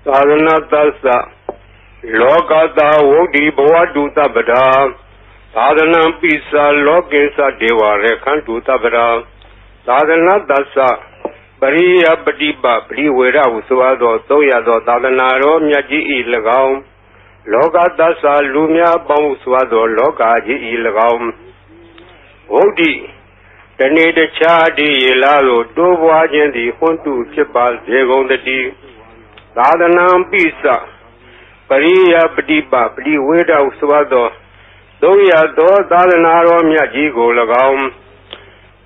Sadhana Tassa Lokata Vodi Bhavatu Tabada Sadhana Pisa Lokinsa Deva Rekhantu Tabada Sadhana Tassa Pariya Patipa Priwera Usvado Toyado Sadhanaro Myaji Ilagam Lokatassa Lumya Bhausvado Lokaji Ilagam Vodi Taneda Chadi Yelalo Dovajandi Huntu Chipal Zegondati Sadhanam Pisa Pariya Patipa Priwera Usvado Toyado Sadhanaro Myaji Golagam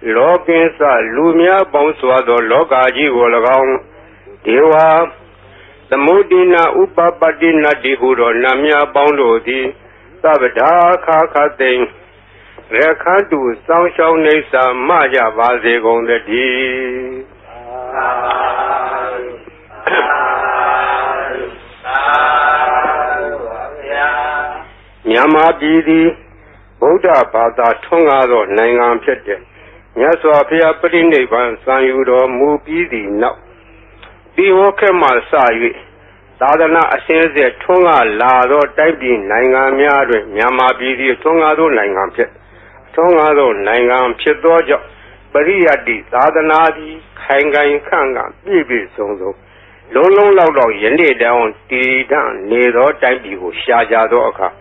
Lokinsa Lumya Bhausvado Lokaji Golagam Deva Samudina Upapatina Dihuro Namya Boundodi Sabada Kakating Rekhantu Sangshaw Nesa Maja Vaze Gondadi Nyama Bidi Buddha Bada Tongado Nangan Pete Nyaswa Pia Prinnivan Sanyudo Mubidi Now Biwokema Sayu Sadhana Asense Tonga Lado Taibi Nangamia Nyama Bidi Tongado Nangan Pet Tongado Nangan Petojo Pariyadi Sadhanadi Kangan Kanga Bibi Sonzo Long Laudo Yende down Tidan Nedo Taibi Shajado Oka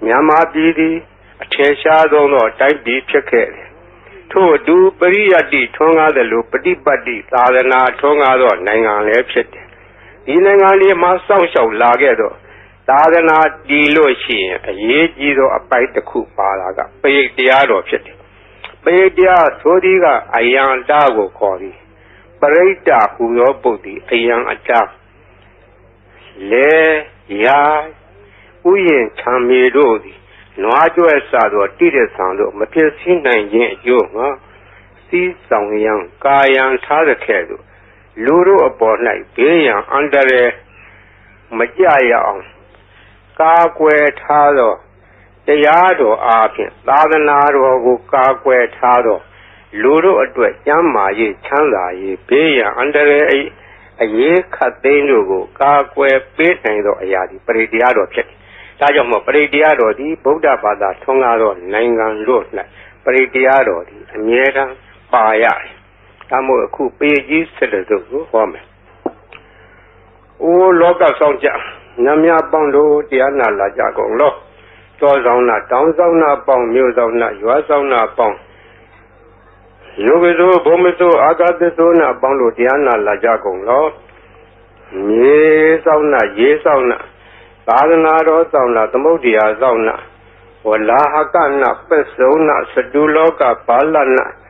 Nyama Bidi Atesha Dono Taibi Peke To do Pariyadi Tonga the Lupati Sadhana Tonga Nangan Lepset Inangani Masang Shaw Lagedo Sadhana Dilo Shi Yejido Apai the Kupalaga Pay Diado Pet Pay Dia Sodiga Ayan Dago Kori Parita Huyo Bodi Ayan Attack Le Ya Uyen Chamidodi Noajo Sado Tide Sando Mapesi Nanjin Yonga Si Sang Yang Kayan Tadakedo Luru upon night being under Majaya Kakwe Tado Tayado Akin Ladanaro Kakwe Tado Luru Adwet Yama Ye Chanda Ye being under a ye Kateno Kakwe Petando Ayadi Prediado Pet Tajamo Prediado di Buddha Bada Tongado Nangan Lutna Prediado di Amiera Payai Tamo ku peji sedo home O loka songja Namya Bando Diana La Jagong Lo To Zauna Down Zauna Bong Mu Zauna Yua Zauna Bong Yogizo Bomizo Agadezona Bando Diana La Jagong Lo Ye Zauna Ye Zauna Sadhana Ro Zauna Tamodia Zauna Wala Hakana Pesona Seduloka Balana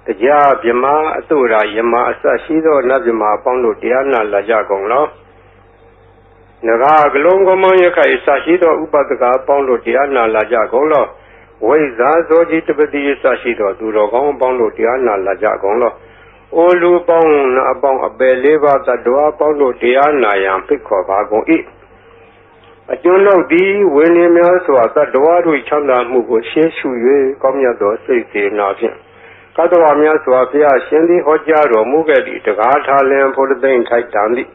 Ya Bima Atura Yama Sashido Nabima Pondo Diana Lajagong Lo Naga Glongo Moyaka Sashido Upataka Pondo Diana Lajagong Lo Weza Zoji Tibeti Sashido Durogong Pondo Diana Lajagong Lo Olu Pong Abong Abeleva Tadua Pondo Diana Yam Pico Bagong E Ajuno Di William Swata Dua Chanda Mugo Sheshu Komyado Sisi Nafian Katawamia Swapia Shendi Hojaro Mugadi Tagata Lam for the Bain Taitandi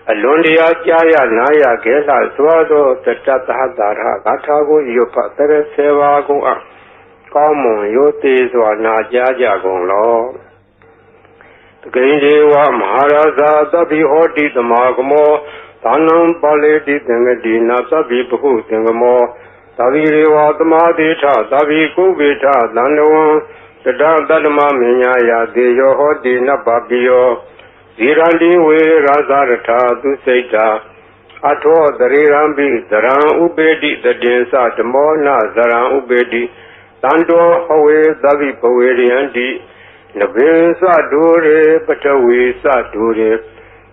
Alundia Jaya Naya Gela Swado Tatahadara Gatago Yopa Tere Seva Goa Common Yoti Swana Jaja Gong Lo Gaindewa Maharaja Tabi Hoti the Magamo Tanam Paleti Tengadina Tabi Puhu Tengamo Tabi Rewa Tamadita Tabi Kubita Dandawan Dadama Minya Deyo Hodi Nababio Zirandi We Razarata Duseta Ato Darirambi Zaran Ubedi the Densa Tamona Zaran Ubedi Tando Hawe Davi Poweriandi Nabin Sadure Patawi Sadure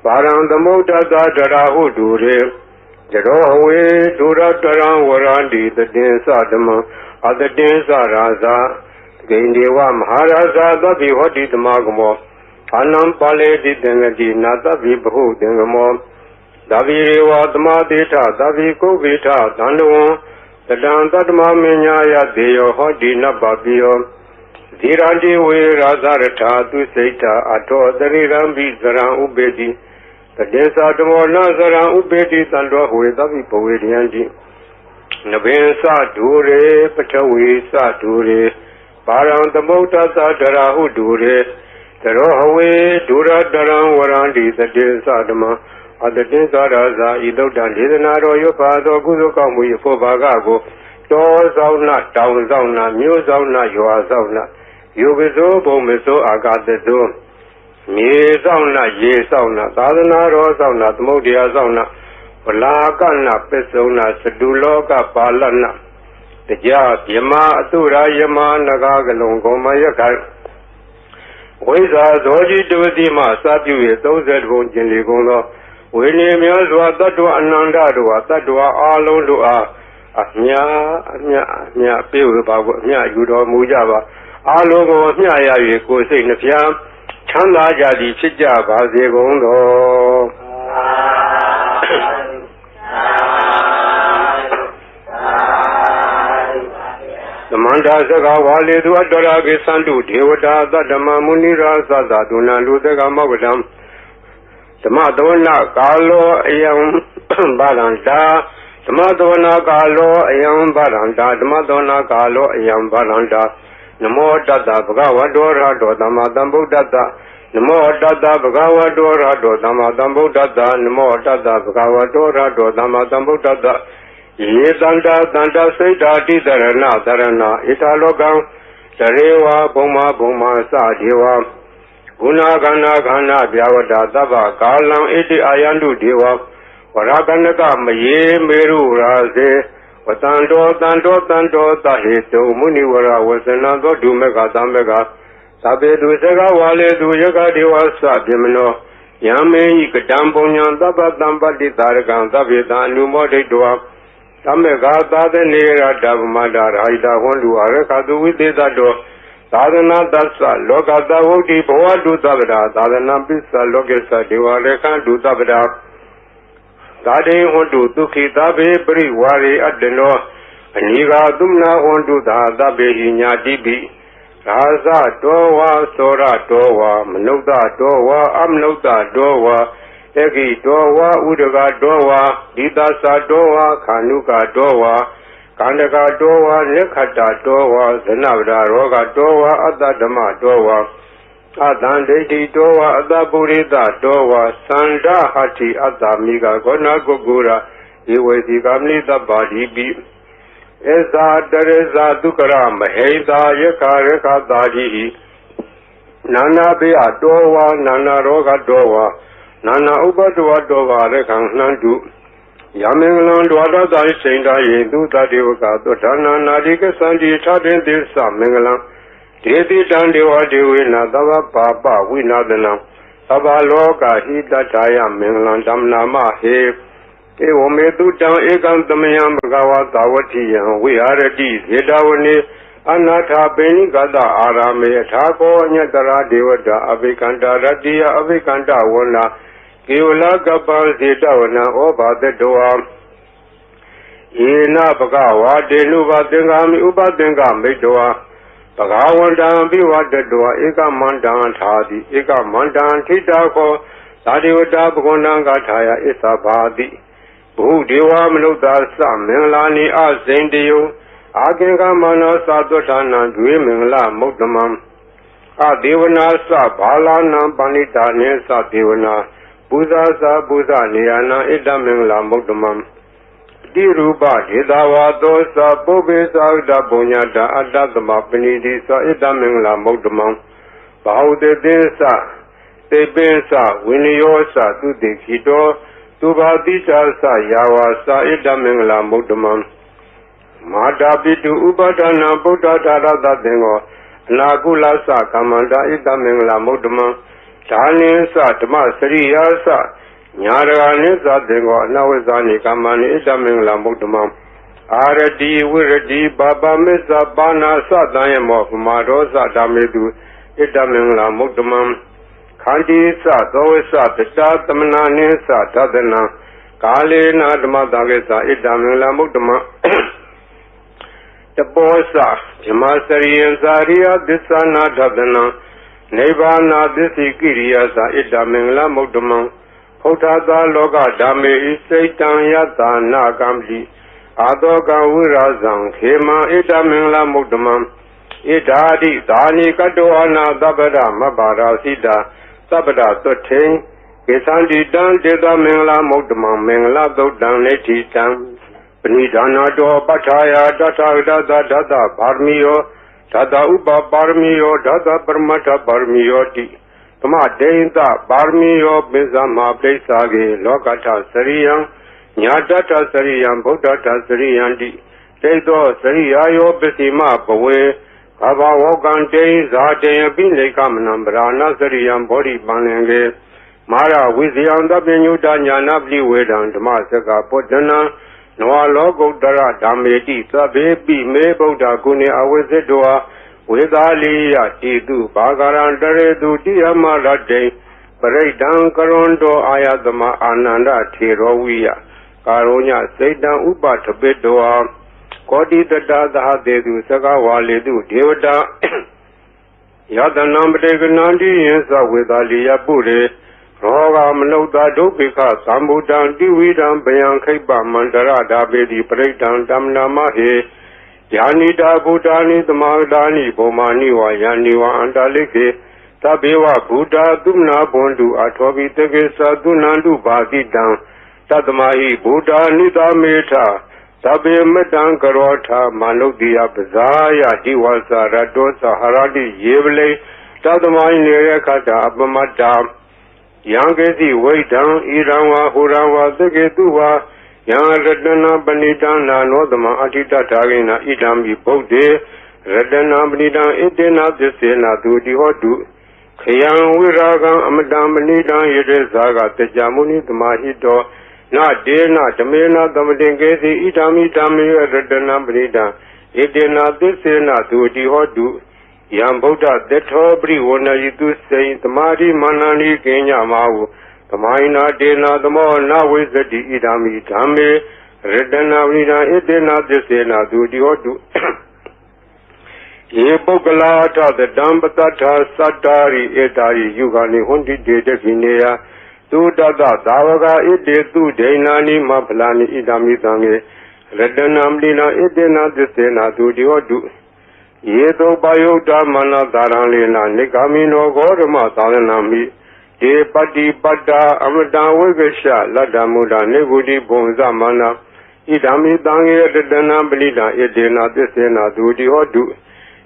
Baran the Mota Darahu Dure Jaro Hawe Dura Taran Warandi the Densa Dama Other Densa Raza Gaindewa Maharaja Davi Hoti the Magamo Anam Pale di Dengadi Nata Vibhu Dengamo Davi Wadma Dita Davi Kovita Danduan The Dantadma Minya Deo Hoti Nababio Zirandi We Razarata Tu Seita Ato Darirambi Zaran Ubedi တေသာတမောနာစရံဥပေတိတံတော်ဟွေသဗ္ဗိဘဝေရယံတိနဗင်္စဒူရေပထဝီစဒူရေပါရံသမုဒ္ဒသဒရာဟုဒူရေတရောဟဝေဒူရတရံဝရံတိတတေသဓမ္မအတတေသာရဇာဤသုဒ္ဓံဒေသနာတော်ရွတ်ပါသောကုသိုလ်ကောင်းမှု၏ဖို့ဘာကကိုတောဆောင်နာတောင်ဆောင်နာမြို့ဆောင်နာရွာဆောင်နာယောဂဇောဘုံမဇောအာဂတဇောမြေဆောင်နာရေဆောင်နာသာသနာတော်ဆောင်နာသမုဒ္ဒရာဆောင်နာဝလာကနာပစ္စုံနာသတုလောကပါလနာတရားဗြဟ္မာအတုရာယမနဂါကလုံကောမယခိုင်ဝိဇာဇောจิตဝတိမှစပြု၍30ဘုံကျင်လီကုန်သောဝိနည်းများစွာတတ္တဝအနန္တတို့ဟာတတ္တဝအာလုံးတို့အားအမြပြေဝပါကိုအမြယူတော်မူကြပါအာလုံးကိုအမြရ၍ကိုယ်စိတ်နှဖျားချမ်းသာကြသည်ဖြစ်ကြပါစေကုန်တော်သမန္တာစကားဝါလေသူအတ္တရာကိသန္တုဒေဝတာသတ္တမမုနိရာသသဒုဏလူသကမောကတံသမသဝနာကာလောအယံဗရန္တာသမသဝနာကာလောအယံဗရန္တာသမသဝနာကာလောအယံဗရန္တာနမောတတ္တဘဂဝတောရဟတောသမ္မာသမ္ဗုဒ္ဓတ္တနမောတတ္တဘဂဝတောရဟတောသမ္မာသမ္ဗုဒ္ဓတ္တနမောတတ္တဘဂဝတောရဟတောသမ္မာသမ္ဗုဒ္ဓတ္တယေတန္တာတန္တစိတ်ဓာတိတရဏသရဏဣထာလောကံတရေဝဘုံမာဘုံမာစဒေဝဂုဏခန္ဓာခန္ဓာဗျာဝတ္တသဗ္ဗကာလံဣတိအာယန္တုဒေဝဝရကနကမယေမေရုရာစေဝတန္တောတန္တောတန္တောသဟေတုမုနိဝရဝဇနံသောဒုမေကသံမေကသဗ္ဗေတုစကဝါလေတုယကဒေဝသဗြမနောယံမေဟိကတံပုညံသဗ္ဗတံပတ္တိတာရကံသဗ္ဗေတံအနုမောဒိတောသမဂါသာသနေရတဗမတာရာဟိတဟွန်လူအရခတုဝိသေတတောသာသနာတသလောကတဝုဒ္ဓိဘဝတုသဗ္ဗရာသာသနာပစ္စလောကေသဒေဝရေခန္တုသဗ္ဗရာသာတေဟွန်တုဒုခိသဗ္ဗေပရိဝါရေအတ္တနောအနိဂါသုမနာဟွန်တုသာသဗ္ဗေဟိညာတိပိရာဇတောဝါသောရတောဝါမနုဿတောဝါအမနုဿတောဝါဧကိတောဝါဥဒကတောဝါဒိသသတောဝါခာနုကတောဝါကန္တကတောဝါနိခတတောဝါဇနဗဒရောဂတောဝါအတ္တဓမ္မတောဝါအတံဒိဋ္ဌိတောဝါအတ္တပုရိသတောဝါသန္ဓဟတိအတ္တမိကဂောဏကုက္ကုရာဧဝေတိကမနိတ္တပါတိပိဧဇာတရေဇာဒုက္ခရမဟိတာယခရခတာတိနာနာဘေအတောဝါနာနာရောဂတောဝါနာနာဥပတ္တဝတောဝါရခံနှံတုယမင်္ဂလံဒွါဒသာစိန်တာယေသူတတေဝကသောဒါနနာတိကသံတိထတေသစ္စမင်္ဂလံဒေတိတံဒေဝဒေဝေနသဗ္ဗပါပဝိနာသနံသဗ္ဗလောကဟိတထာယမင်္ဂလံဓမ္မနာမဟေဧဝမေတုတံဧကံသမယံဘဂဝါသာဝတိယံဝိဟာရတိဇေတဝနေအနာထာပိဏိကတအာရမေထာကောအညတရာဒေဝတာအဘိကန္တာရတိယအဘိကန္တဝနာကေဝလကပ္ပဇေတဝနံဩဘာတတောယေနဘဂဝါတေနုဘသင်္ကာမိဥပသင်္ကာမိတောဘဂဝန္တံပိဝတတောဧကမန္တံထာတိဧကမန္တံထိတာခောသာဒေဝတာဘဂဝန္တံဂါထာယဣသဘာတိဘုဒေဝမနုဿာသမင်္ဂလာနိအဇိန္တယအာကေကမနောသာသောဌာနံဒွေမင်္ဂလမုဒ္ဓမံအဒေဝနာသဘာလာနံပဏိတာနေသဒေဝနာပူဇာသာပူဇာနေယနာဣတမင်္ဂလာမုဒ္ဓမံတိရူပဒေသာဝါသောသပုဗ္ဗေသာဥဒ္ဓပုညတာအတ္တသမပဏိတိသဣတမင်္ဂလာမုဒ္ဓမံဘာဟုတေသသေပင်္စဝိနယောသသုတိခိတောသူဘာတိသာသယာဝါသဣတမင်္ဂလာမုဒ္ဓမံမာတာပိတုဥပဒနာဗုဒ္ဓဓာရတသင်္ဃောအနာကုလသကမ္မန္တာဣတမင်္ဂလာမုဒ္ဓမံဓာနိသဓမ္မစရိယာသညာရဂာနိသသင်္ဃောအနဝိဇာနိကမ္မနိဣတမင်္ဂလာမုဒ္ဓမံအာရတိဝိရတိဘာပမစ္ဆပါဏာသတံယမောပမာရောသဓမ္မေတုဣတမင်္ဂလာမုဒ္ဓမံခန္တိသသောဝိသတတသမနာနိသသဒနံကာလေနာဓမ္မတံကိသဣတမင်္ဂလာမုဒ္ဓမံတပောသဓမ္မစရိယံသာရိယသစ္ဆာနာဓဒနံနိဗ္ဗာနာသစ္စိကိရိယာသဣတမင်္ဂလာမုဒ္ဓမံ ဖုထာသာလောကဓမ္မေဣစိတံယတနာကံပိအာတောကဝိရာဇံခေမံဣတမင်္ဂလမုဒ္ဓမံဣဓာတိသာနိကတောအနာသဗ္ဗရမဘာရာစိတာသဗ္ဗရသွတ်ထိန်ကေသန္တိတံတေသမင်္ဂလမုဒ္ဓမံမင်္ဂလသုတ်တံနေတိတံပဏိဒါနာတောပဋ္ဌာယတထဒသဒသပါရမီယောဒသဥပပါရမီယောဒသပရမတ္ထပါရမီယောတိသမဒိဋ္ဌပါရမီယောပိစ္ဆမပိစ္ဆာကေလောကထစရိယံညာတထစရိယံဗုဒ္ဓထစရိယံတိတေသောစရိယာယောပစ္စည်းမဘဝေဘဘဝကံတေဇာတေယပိလေကမနံဗရာဏစရိယံဘောဓိပန္လင်ကေမာရဝိဇယံတပညုတညာနာပတိဝေဒံဓမ္မစကပုဒ္ဒနာနဝလောကုတ္တရဓမ္မေတိသဗ္ဗေပိမေဗုဒ္ဓကုဏေအဝိဇ္ဇတောဝေသာလိယတိတုဘာဂရံတရေတုတိယမရတေပရိဒံကရွန်တောအာယသမအာနန္ဒထေရောဝိယကာရောညစိတ်တံဥပထပိတောကောတိတတသဟတေတုသကဝါလေတုဒေဝတာယတနံပတေကနန္တိယသဝေသာလိယပုရေရောဂမနုဿဒုက္ခိခသံဗုဒ္ဓံတိဝိဒံဗယံခိပ္ပမန္တရဓာပေတိပရိဒံတမ္နာမဟေယာနိတာဗုဒ္ဓာနိသမာဒာနိဘောမာနိဝါယာနိဝါအန္တလိခေသဗ္ဗေဝဗုဒ္ဓသုမနာဘွန်တုအထောပိတကေသသုနန္တုဘာတိတံတတမဟိဗုဒ္ဓာနိသမေထသဗ္ဗေမတံကရောထမနုဿိယပဇာယတိဝါစရတောသဟရတိယေဝလေတတမဟိနေရခတအပမတ္တယံကေတိဝိဒံဣရံဝါဟူရံဝါသကေတုဝါယံရတနာပဏိတံနာနောသမအဋ္ဌိတထာဂိနာဣဒံမိဗုဒ္ဓေရတနာပဏိတံဣတေနသစ္စေနာသူတိဟောတုခယံဝိရာဂံအမတံပဏိတံယတေဇာကတကြမုနိသမာဟိတောနာဒေနာဓမေနာသမတင်ကေစီဣဒံမိဓမ္မေရတနာပဏိတံဣတေနသစ္စေနာသူတိဟောတုယံဗုဒ္ဓသတ္ထောပရိဝဏယိတုစေသမာဓိမာနန္ဒီကိညမာဟုသမိုင်းနာတေနာသမောနာဝိသတိဣဒာမိဓမ္မေရတနာဝိဒံဣတေနာသစ္စေနာသူတိဟောတုယေပုဂ္ဂလာထသတံပတ္ထသတ္တာရိဧတာရိယုဂာနိဟွန်တိတေတခိနေယသုတတသာဝကဣတေသူဒိဏာနိမဖလာနိဣဒာမိသံေရတနာမလိနာဣတေနာသစ္စေနာသူတိဟောတုယေသောပယုတ်တမနသာရံလေနာနိဂာမိနောဂောဓမသာသနာမိဒေပတိပတ္တာအမတံဝိကရှလတ္တမုဒ္ဒနေဂုတိဘုံသမနာဣဒာမိတံယေတတနာပလိတာဣတေနာသစ္စေနာသူတိဟောတု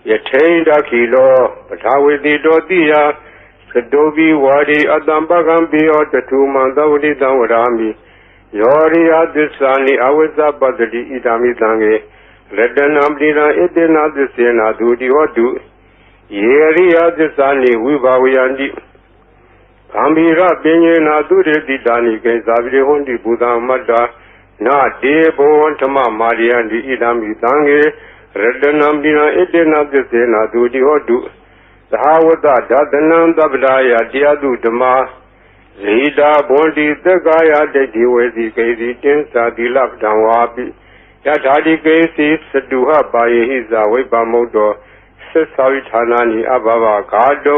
ယထိန်တခိလောပထာဝေတိတောတိယသတောဘိဝါရိအတံပကံပိယောတထုမံသဝတိတံဝရာမိယောရိယသစ္စာနိအဝိဇ္ဇပတ္တိဣဒာမိတံယေရတနာပတိနာဣတေနာသစ္စေနာသူတိဟောတုယေရိယသစ္စာနိဝိဘာဝယန္တိဂံဘိရပညေနာသူရေတိတာနိကေဇာပိဟွန်တိဘုဒ္ဓမတ္တာနာတေဘောဓမ္မမာရိယန္တိဣဒာမိသံဃေရတနာပတိနာဣတေနာသစ္စေနာသူတိဟောတုသဟဝတ္တဒသနံသဗ္ဗဒါယတရားသူဓမ္မာဇိတာဘွန်တိသက္ကာယဒိဋ္ဌိဝေစီကေစီတင်းစာတိလပ္ပံဝါပိယထာတိကေစီသတုဟပါယေဟိဇဝိပမုတ်တောသစ္စာဝိဌာနာနိအဘဘဂါတု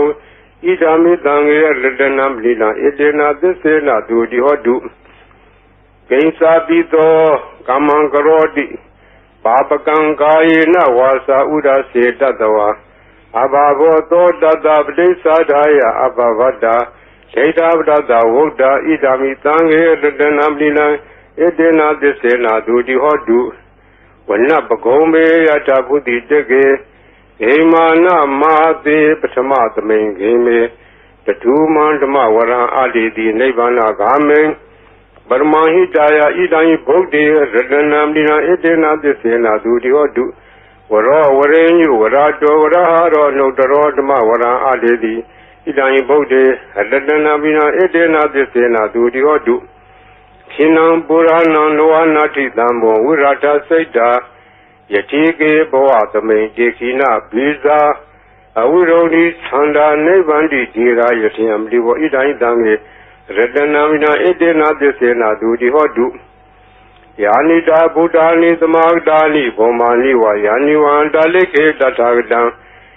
ဣဒာမိသံဃေရတနာပတိနာဣတေနာသစ္စေနာသူတိဟောတုကိဉ္စာပိသောကမ္မံကရောတိပါပကံကာယေနဝါစာဥဒစေတတဝါအဘဘောသောတတပတိစ္ဆာဒါယအဘဝတ္တာဒိဋ္ဌပတ္တဝုဒ္ဓဣဒာမိသံဃေရတနာပတိနာဣတေနာသစ္စေနာသူတိဟောတုဝနပဂုံမေယတဘုတိတကေဣမာနမာတိပထမသမိန်ခေမေတထုမန္ဓမဝရံအာတိတိနိဗ္ဗာနဂာမေပရမဟိတာယဣဒံဘုဒ္ဓေရတနာမိနာဣတေနာသစ္စေနာသူတိဟောတုဝရောဝရေညုဝရတောဝရဟာရောနုတရောဓမ္မဝရံအာတိတိဣဒံဘုဒ္ဓေရတနာမိနာဣတေနာသစ္စေနာသူတိဟောတုခိနံပုရဏံလောဟနာတိတံဘောဝိရထစိတ်တာယတိကေဘောသမိန်တေခိနဘိဇာအဝိရုဒိသန္တာနိဗ္ဗန္တိဒီရာယတိယံတိဘောဣဒံတံေရတနာမိနာဣတေနာသစ္စေနာသူတိဟောတုယာနိတာဗုဒ္ဓာနိသမာဂတာနိဘောမာနိဝါယာနိဝံတလိခေတထာဂတံ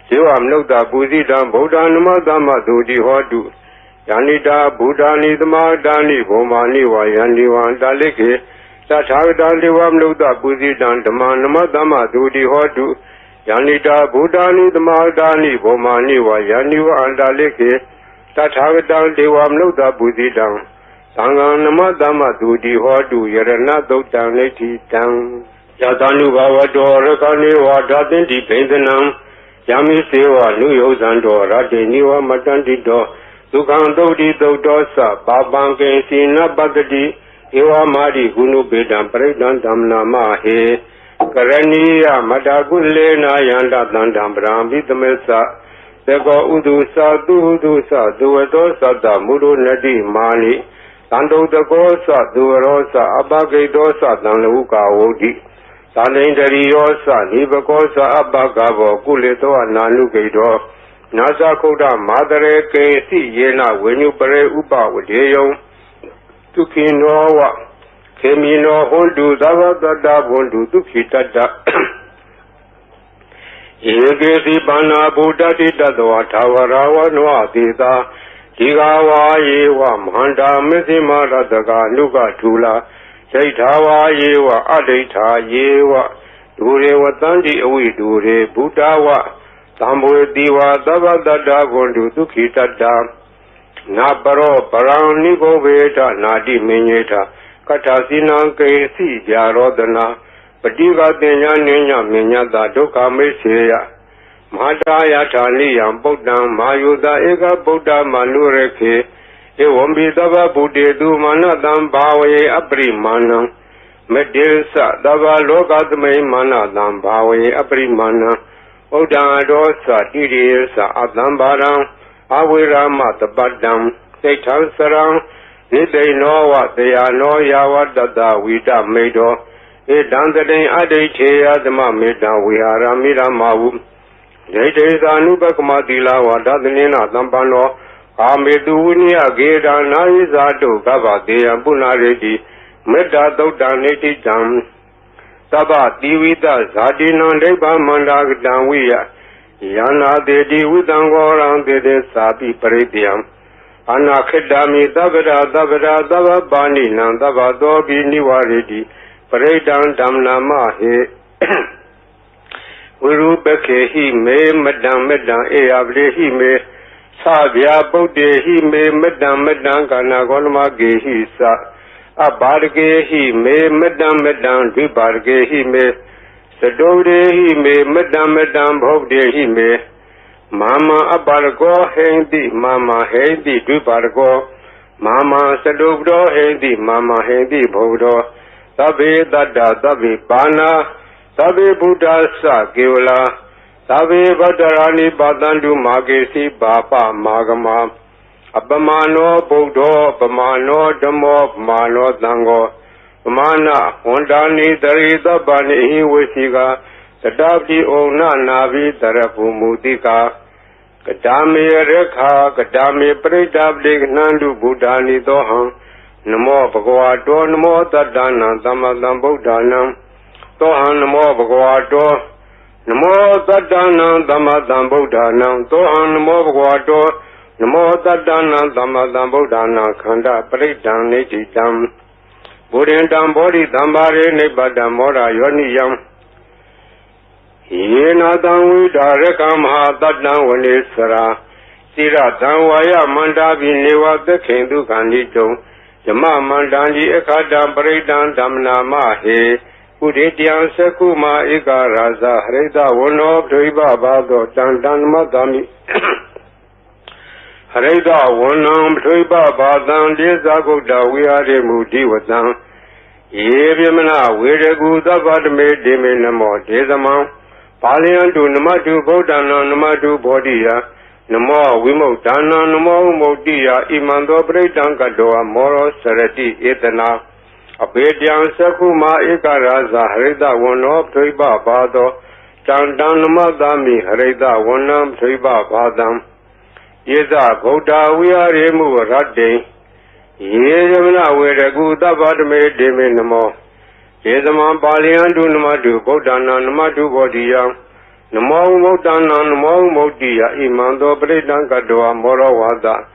ဇေဝမနုဿပူဇိတံဗုဒ္ဓနမသမ္မသူတိဟောတု Yanita Buddhani Dhamadani Bhomani Vayani Vandalike Tathagata Devam Luta Puzidan Dhamanama Dhamma Dudi Hodu Yanita Buddhani Dhamadani Bhomani Vayani Vandalike Tathagata Devam Luta Puzidan Sanganama Dhamma Dudi Hodu Yarana Dotan Leti Tang Yatanu Bhavado Rakani Vadatinti Pendanam Yami Seva Nuyozando Radeniwa Matandido Dukan Dodi Dodosa Babanke Sina Badadi Ewa Madi Gunu Bedam Predan Damna Mahe Karaniya Madagulena Yanda Dandam Brambi Tamesa Sego Udusa Dudusa Duedosa Da Muru Nadi Mani Tando Dagosa Duerosa Abage Dosa Danluka Odi Sanendariyosa Nibakosa Abagavo Kuleto Nanugedo Nasa Koda Madare Kesi Yena Wenu Pare Upa Wadeyo Tukinowa Kemino Hondu Dava Dada Hondu Tukitata Yegesi Bana Buddha Tadwa Tawarawa Noa Tita Tigawa Yewa Manda Mesima Radaka Nuka Tula Saitawa Yewa Adita Yewa Dure Watandi Awi Dure Buddhawa Tambu Diwa Dava Dada Gondu Tukitata Nabaro Parani Goveta Nadi Minyeta Katasina Kesi Jarodana Padiga Denya Nenya Minyata Doka Meseya Madaya Taliam Bodam Mayuda Ega Buddha Manureke Ewambi Dava Bude Dumanadam Bawe Abrimana Medilsa Dava Logadme Manadam Bawe Abrimana Oda Dosa Didirsa Adambaram Awira Matabadam Setan Sarang Nide Nowa Deyano Yawa Dada Vida Medo Edandade Adete Adama Meda Wihara Mira Mawu Dede Zanubakumadila Wadadanina Dambano Amedunia Geda Naizado Gava Dea Bunaredi Meda Dodaneti Dam Saba Divida Zadina Deba Mandagdanwia Yana Dedi Widangorang Dede Sabi Parediam Anakadami Davada Davada Dava Bani Nandava Dobi Niwaredi Paredan Damna Mahe Urubeke he me Madam Medan Eable he me Savia Bode he me Madam Medan Ganagonma Ge he sa Abarge he me Madam Medan Dubarge he me Sadode he me Madam Medan Bogde he me Mama Abargo Hendi Mama Hendi Dubargo Mama Sadobdo Hendi Mama Hendi Bogdo Sabe Dada Sabe Bana Sabe Buddha Sa Gevla Sabe Badarani Badandu Magesi Bapa Magama Abamano Bodo Abamano Damo Abamano Dango Mana Hondani Darida Bani Wesiga Kadabdi Ona Navi Darapu Mudika Kadami Rekha Kadami Predabdi Nandu Buddhani Doham Namo Bhagavato Namo Tadana Damadam Buddhanam Tohan Namo Bhagavato Namo Tadana Damadam Buddhanam Tohan Namo Bhagavato Namo Tadana Damadam Buddhana Khanda Pridam Nititam Buddhindam Bodhi Dambare Nibadam Mora Yoniyam Yena Dangwi Darekam Ha Tadam Vanesara Sira Dangwaya Mandabi Neva the Kindu Kandito Yama Mandani Ekadam Pridam Damna Mahe Uditian Sekuma Ika Raza Hareda Wono Driba Bado Dandan Madami Hareda Wonam Driba Badan Dezagoda we are Mudi Wadan Yevimana Wiregu Davad made Deminamo Dezama Palian to Namatu Bodana Namatu Bodia Namo Wimo Dana Namo Modia Imando Bredanka Doa Moro Sarati Etana Abedian Sakuma Ikaraza Hareda Wono Triba Bado Dandan Madami Hareda Wonam Triba Badam Yeza Goda we are Remu Rade Yezamana Wiregu Davad made Deminamo Yezaman Palian to Namatu Bodana Namatu Bodia Namo Modana Namo Modia Imando Bredanka Doa Moro Wada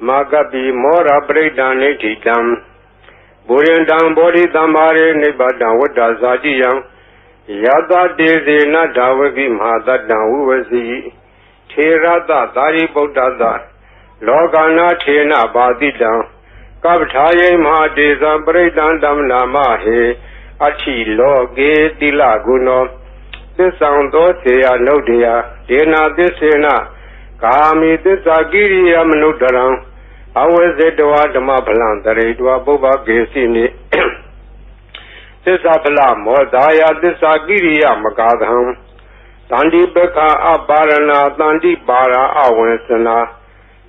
Makapi Mora Bredan Netitam Burindan Bodhi Tamare Nibatan Wada Zadiyam Yada Dezi Nadawagi Mahadadan Uvazi Tirada Dari Bodada Logana Tena Badidan Kabtaye Mahadizam Bredan Damna Mahe Achi Loge Dilaguno Disando Sea Nodia Dena Disena Kami Disagiri Amnudaram Awazedwa Damapalan Daredwa Boba Gesini Disapala Modaya Disagiri Amagadham Tandi Beka Abarana Tandi Bara Awensana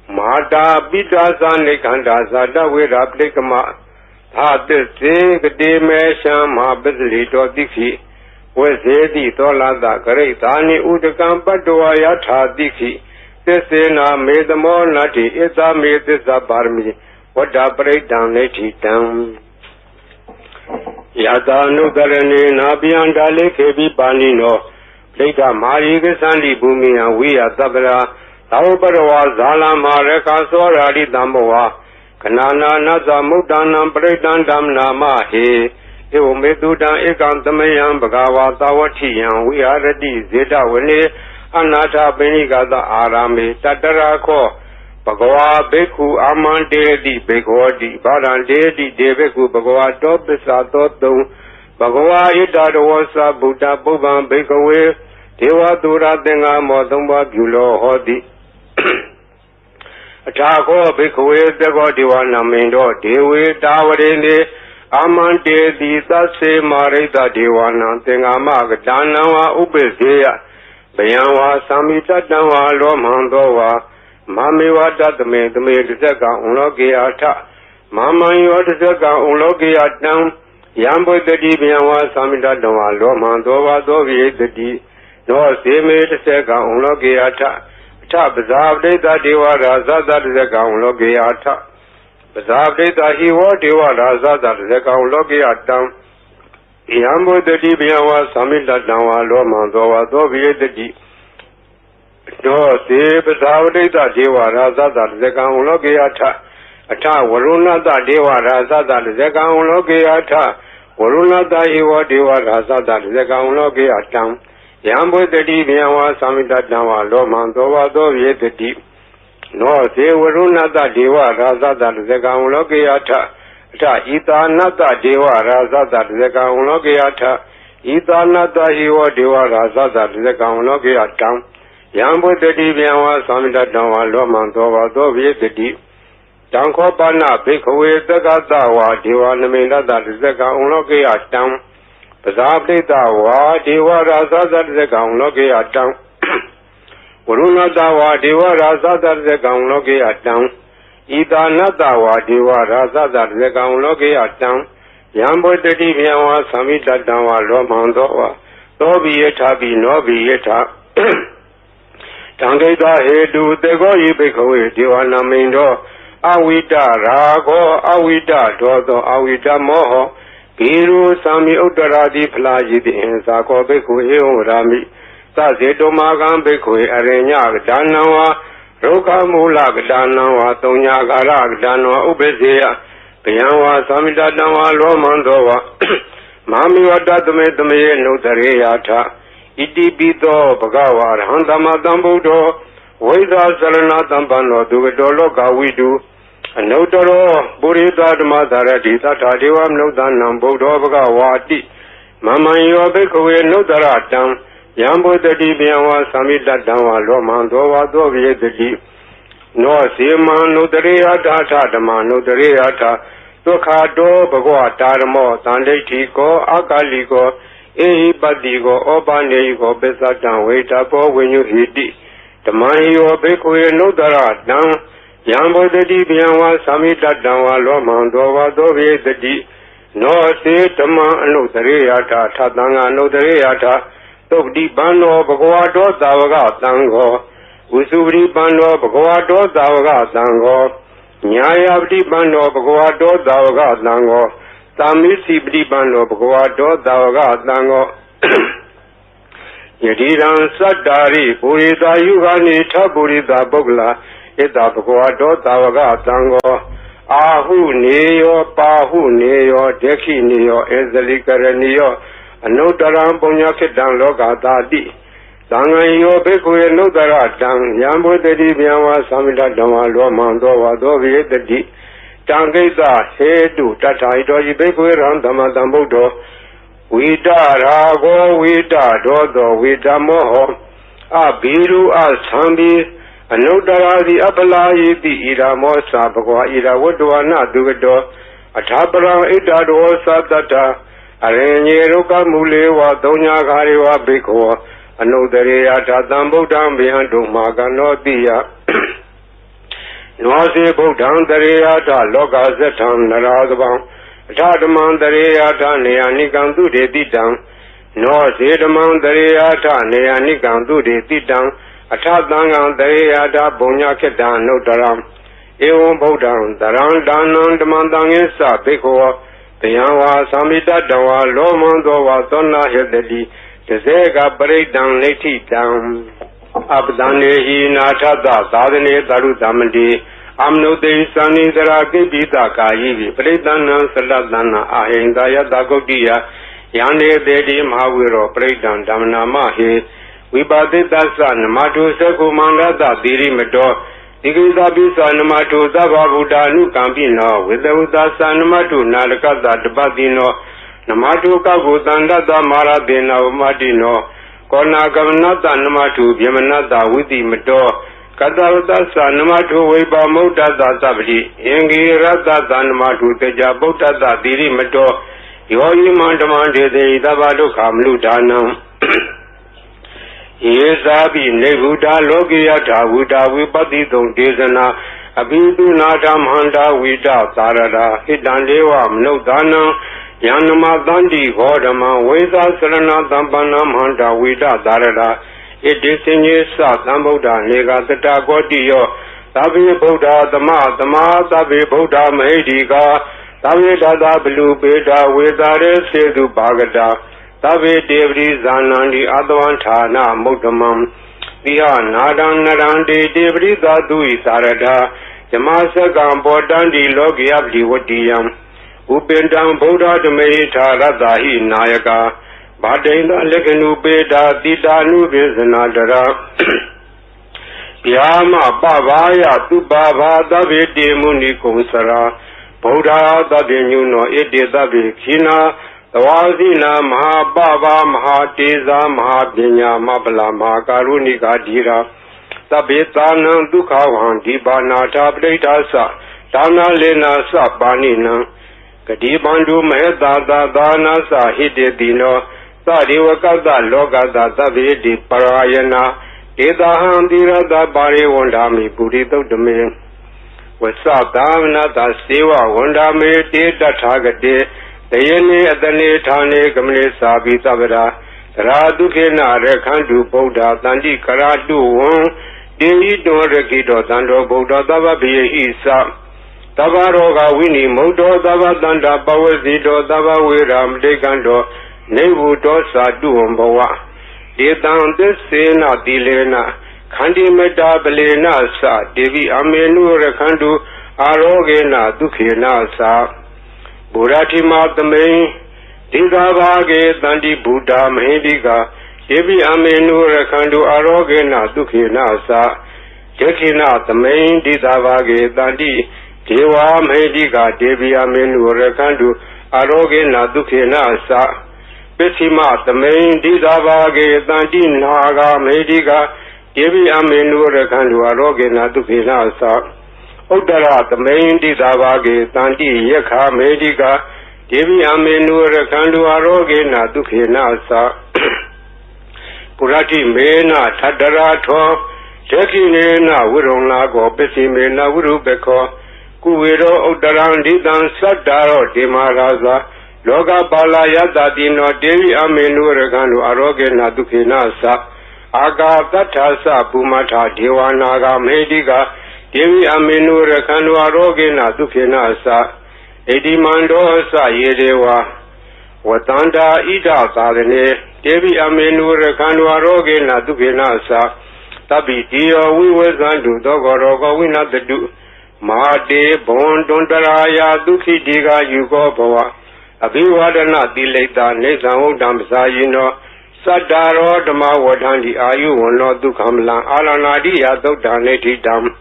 Mada Bidasa Nikanda Zada Vira Plikama Hadisi Gdimesha Mabizlito Diki Wazedi Tolada Garetani Udakam Padua Yata Diki Tisena made the more nutty, it's a made this a barmi, what a breakdown neti down. Yada no garani, Nabian Dale, Kebi Banino, Plata Mariga Sandi Bumi, and we are Tabra, Taubara, Zala Mareka, Sorari Damboa, Kanana Naza Mudanam, Breakdown Damnama, he, Medudan Ekantamayam, Bagawa, Tawati, and we are ready, Zeta Wene. Anata Benigada Arame Tatarako Bagawa Beku Aman Dedi Begodi Baran Dedi Deveku Bagawa Dobisa Toto Bagawa Idadawasa Buddha Boban Bekawe Dewa Dura Denga Modumba Gulo Hodi Atako Bekawe Dego Diwana Mendo Dewe Dawarene Aman Dedi Tase Marita Diwana Denga Magadana Ubezea Bayanwa Samita Danwa Lomandowa Mamiwa Datame the Medaka Unogiata Mama Yotaka Unogiatam Yambo the Dibianwa Samita Danwa Lomandova Dovi the D no Seme Seka Unogiata Tab Data Diwa Raza Zaka Unogiata Bazab Data Hiwa Diwa Raza Zaka Unogiatam Yambo the Dibiawa Samita Dawa Lomandova Dovi the D. No, Sib Savdita Deva Raza Zaka Unogiata Ata Waruna da Deva Raza Zaka Unogiata Waruna da Iwa Deva Raza Zaka Unogiatam Yambo the Dibiawa Samita Dawa Lomandova Dovi the D. No, Se Waruna da Deva Raza Zaka Unogiata Ita Nata Deva Raza Zaka Unogiata Ita Nata Hiwa Deva Raza Zaka Unogiatam Yambo the Dibiawa Samita Dawa Lomandova Dovi the D. Danko Bana Bikawe Zagatawa Deva Namina Zaka Unogiatam Bazabli Dawa Deva Raza Zaka Unogiatam Uruna Dawa Deva Raza Zaka Unogiatam Ida Nadawa Deva Raza Zaka Unogiatam Yambo the Dibiawa Samita Dawa Lomandova Dobi Yetabi Nobi Yeta Tangeda Hedu Dego Yibikawe Diwana Mindo Awita Rago Awita Dodo Awita Moho Giru Sami Udaradi Plaji in Sako Beku Rami Sazeto Magam Beku Arenya Danawa Roka Mulak Danawa Tonya Garak Danawa Ubezea Pianwa Samita Dawa Lomandova Mami Wadatame Nutareata Iti Bito Bagawa Handama Dambudo Weda Salana Dambano Dugadolo Gawidu Notaro Burita Madarati Tatativa Nodan Nambudo Bagawati Mama Yobekwe Notaratam Yambo the Dibiawa Samita Dawa Lomandova Dovi the D. No Sima Nutariata Tatama Nutariata Tokado Bagwa Taramo Tandetiko Akaliko Ehi Badigo Obanego Besatan Waitapo when you hit it. The money or Bekwe no Dara down Yambo the Dibiawa Samita Dawa Lomandova Dovi the D. No say Tama no Dariata Tatanga no Dariata Tokdi Bano Bagwado Davaga Tango Usubri Bano Bagwado Davaga Tango Nyayabdi Bano Bagwado Davaga Tango Tamisi Bribano Bagwado Davaga Tango Yadiran Sadari Purida Yugani Taburida Bogla ta bhagava do tavaga tango ahu neyo pahu neyo dekhi neyo ezali karaniyo anuttaram punya khitan logatati Tangayo Bekuya Nudara Tang Yambo Dedi Biawa Samita Dama Lomando Wado Vietati Tangeta Hedu Tata Itoji Bekuya Randama Dambudo Vita Rago Vita Dodo Vita Moho Abiru Asambi Anudara the Apalayi the Ira Mosa Bagua Ira Wadwana Dugato Atapara Itado Satata Arenye Ruka Mulewa Donya Gariwa Beko Anudariya Tatam Buddham Bihandu Maganotiya Nosi Buddham Dariyata Loka Zetam Naragabam Tataman Dariyata Neanikandu de Titam Nosi Damam Dariyata Neanikandu de Titam Atatangan Dariyata Punya Ketan Notaram Evam Buddham Daran Danan Damandangisa Bikoa Piyanwa Samita Dawa Lomandova Tona Hedadi Tezega Breakdown Leti down Abdanehi Natata Sadane Daru Damandi Amnude Sani Daraki Bita Kayi Breakdana Saladana Ahindaya Dagodia Yane Dedi Mahawiro Breakdown Damna Mahi Vibadita San Matu Sekumanda Diri Medo Digita Bisa Namatu Zababuda Nukampino with the Uda San Matu Nalakata Dabadino Namatu Kagutanda Maradina Madino Kona Gavanata Namatu Yamanata Witi Medo Katavata Sanamatu Weba Mota Sabri Yengi Rata Sanamatu Teja Bota Diri Medo Yoyi Mandamande de Idabadu Kamlu Danam Yesabi Nevuda Logiata Wuda Vipati Don Desana Abidu Nadam Handa Vita Sarada Hidandewa Mnodana Yanama Dandi Vodama Veda Sarana Dampana Handa Vita Sarada It is in Yesa Tambuda Nega Tata Gotiyo Tabi Buddha Dama Tabi Buddha Mahediga Tabi Dada Blue Beta Vedare Sedu Bagada Tabi Devri Zanandi Advantana Mutamam Via Nadan Narandi Devri Dadui Sarada Jamasa Gambodandi Logiabdi Wadiyam Upendam Buddha Dhameta Radahi Nayaka Badenda Lekanu Beda Didanu Visanadara Yama Bavaya Tubava Davide Muni Kumsara Buddha Davinuno Edi Davi Kina Tawazina Mahababa Mahateza Mahabinya Mabala Mahakarunika Dira Tabetana Dukavan Dibana Tabletasa Tana Lena Sabanina Kadibandu Mehta Dana Sahidino Sadiwakada Logada Davidi Parayana Edahan Dira Dabari Wandami Budito Domain Wasatavana Siva Wandami Dita Tagade Dayane Adane Tane Gamle Sabi Tabara Radukena Rekandu Boda Tandi Karadu Won Devi Dorekido Tando Boda Davabi Isa Tavaroga Winnie Modo Dava Danda Bawazido Dava Wiram Degando Nevu Dosa Duomboa Dedan Desena Dilena Kandi Meta Belena Sa Devi Amenu Rekandu Arogena Dukena Sa Burati Matame Digavage Dandi Buddha Mahediga Devi Amenu Rekandu Arogena Dukena Sa Jekina Tamain Didavage Dandi Dewa Mahediga Devi Amenu Rekandu Arogena Dukena Sa Pesima Tamain Didavage Dandi Naga Mahediga Devi Amenu Rekandu Arogena Dukena Sa Uttara Tamain Didavage Dandi Yekha Mahediga Devi Amenu Rekandu Arogena Dukena Sa Purati Mena Tadara Tho Jekinena Virona Go Pesimena Virubeko Kuviro Uttaran Didan Sadaro Dimaraza Loga Bala Yadadino Devi Amenu Rekandu Arogena Dukena Sa Aga Tatasa Pumata Devanaga Mahediga Devi Amenu Rekandu Arogena Dukena Sa Edimando Sa Yedewa Watanda Ida Sadane Devi Amenu Rekandu Arogena Dukena Sa Tabi Dio we was unto Dogorogo Winatadu Mate Bon Dontaraya Duki Diga Yugo Boa Abiwadana Dileta Nesan Damsayino Sadaro Dama Wadandi Ayu no Dukamla Alanadi Adodaneti Dam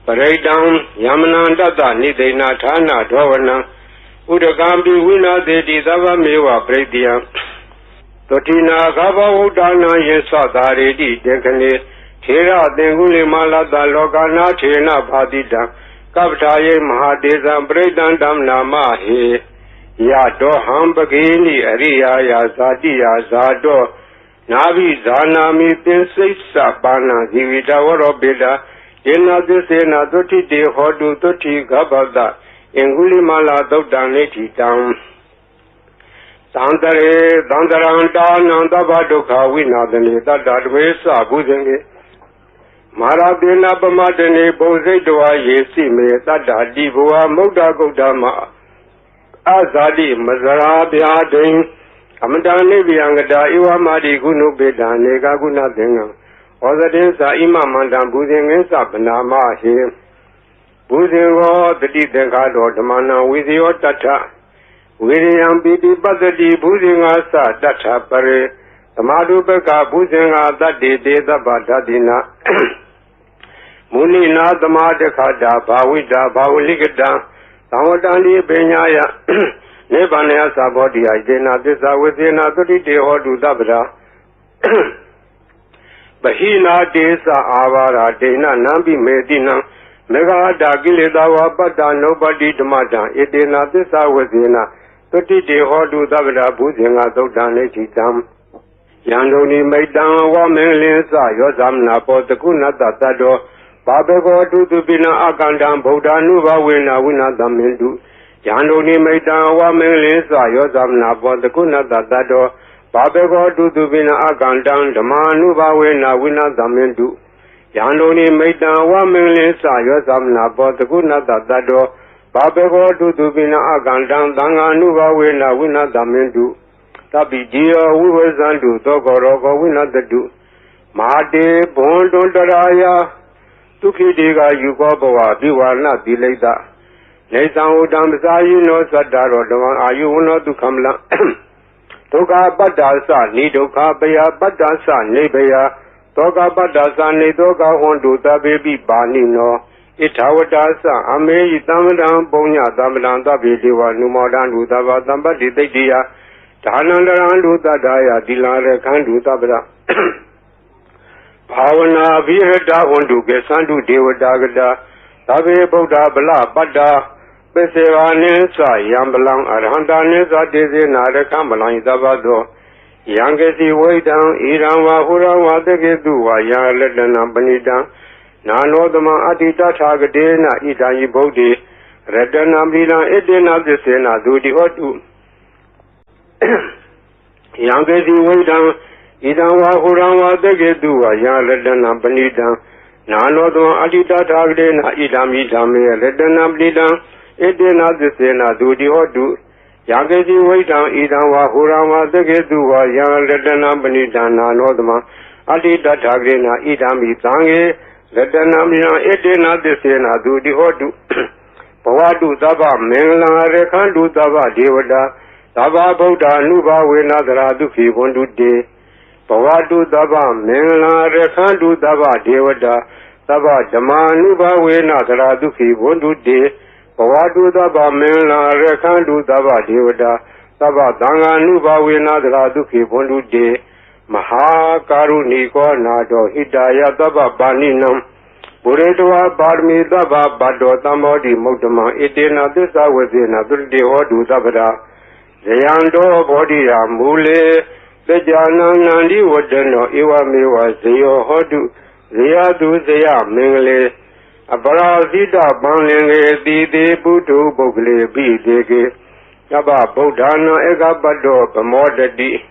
Paradam Yamananda Nidena Tana Dovana Udagambi Wina de Dava Mewa Predia Totina Gava Udana Yesatari Dekane Tera Denguli Malada Logana Tena Padida Kaptaye Mahadeza Bredan Damnama He Yato Hambagini Aria Yazadi Zado Navi Zanami Pinsisa Bana Zivita Warobida Ena Desena Doti De Hodu Doti Gabada Enguli Mala Dodaneti Down Sandare Dandaranta Nanda Baduka Winadani Dadwesa Buzenge Marabina Bamadene Bose Doa Yesi Me Dada Divua Moda Godama Azadi Mazara Biadin Amadane Biangada Iwa Madi Gunu Beda Nega Guna Denga Ozadensa Imamandam Buzengensa Banama He Buzengo the Didengado Damana with your Tata William Bidi Badadi Buzingasa Data Pare Tamadu Beka Buzinga Dadi Deda Badadina Munina Damadekada Bawida Bawligada Tawadani Benyaya Nebanea Sabodi Idena Desa within a 30 day or do Dabra Bahina Desa Avara Dena Nambi Medina Mega Dagilidawa Bada nobody Damada Edena Desa within a 30 day or do Dabra Buzinga Dodane Dam Yandoni Maidan Wamelinsa Yozamna Potakuna Tado Babego to Bina Akandam Boda Nuva Wina Wina Damindu Yandoni Maidan Wamelinsa Yozamna Potakuna Tado Babego to Bina Akandam Damanuva Wina Wina Damindu Yandoni Maidan Wamelinsa Yozamna Potakuna Tado Babego to Bina Akandam Danganuva Wina Wina Damindu Tabi Dio we was unto Dogorogo Winatadu Mate Bondondaraya Tuki Diga Yugoboa Biwana Dileda Nesan Udamsa no Sadaro Dawan Ayu no to Kamla Toga Badasa Nidoka Baya Badasa Nebaya Toga Badasa Nedoga Hondo the baby Banino Itawadasa Ame Itamdan Bonya Damdan Davidiwa Numodan Udava Damba Didia Tanandarandu Dadaya Dilare Kandu Tabra Pavana Vihada Undu Gesandu Devadagada Tabe Boda Bala Bada Peseva Nesa Yambalang Arhanda Nesa Desi Narakamalang Zabado Yangesi Waidan Iranwa Hurawa Degeduwa Yaledana Banida Nanodama Adita Tagadena Idayi Bodi Redana Bila Edena Desena Dudi Odu Yangesi Waidan Idanwa Hurawa Degeduwa Yaledana Banida Nanodama Adita Tagadena Idami Dame Redana Blida Edena Desena Dudi Odu Yangesi Waidan Idanwa Hurawa Degeduwa Yaledana Banida Nanodama Adita Tagadena Idami Tange Redana Blida Edena Desena Dudi Odu Pawadu Daba Mengla Rekandu Daba Devada Daba Boda Nuba Wenadra Duki Wondu De Pawadu Daba Mengla Rekandu Daba Devada Daba Jama Nuba Wenadra Duki Wondu De Pawadu Daba Mengla Rekandu Daba Devada Daba Danga Nuba Wenadra Duki Wondu De Maha Karuniko Nado Hidaya Daba Baninam Buredwa Barmi Daba Bado Tamodi Motama Edena Desa Wazina Dulde Odu Dabada Zayando Bodia Mule Sejana Nandi Wadano Iwa Mewa Zeyo Hodu Zayadu Zaya Mingle Abara Zida Banlinge Dide Budu Bogle Bidege Yaba Bodana Ega Bado Pamodadi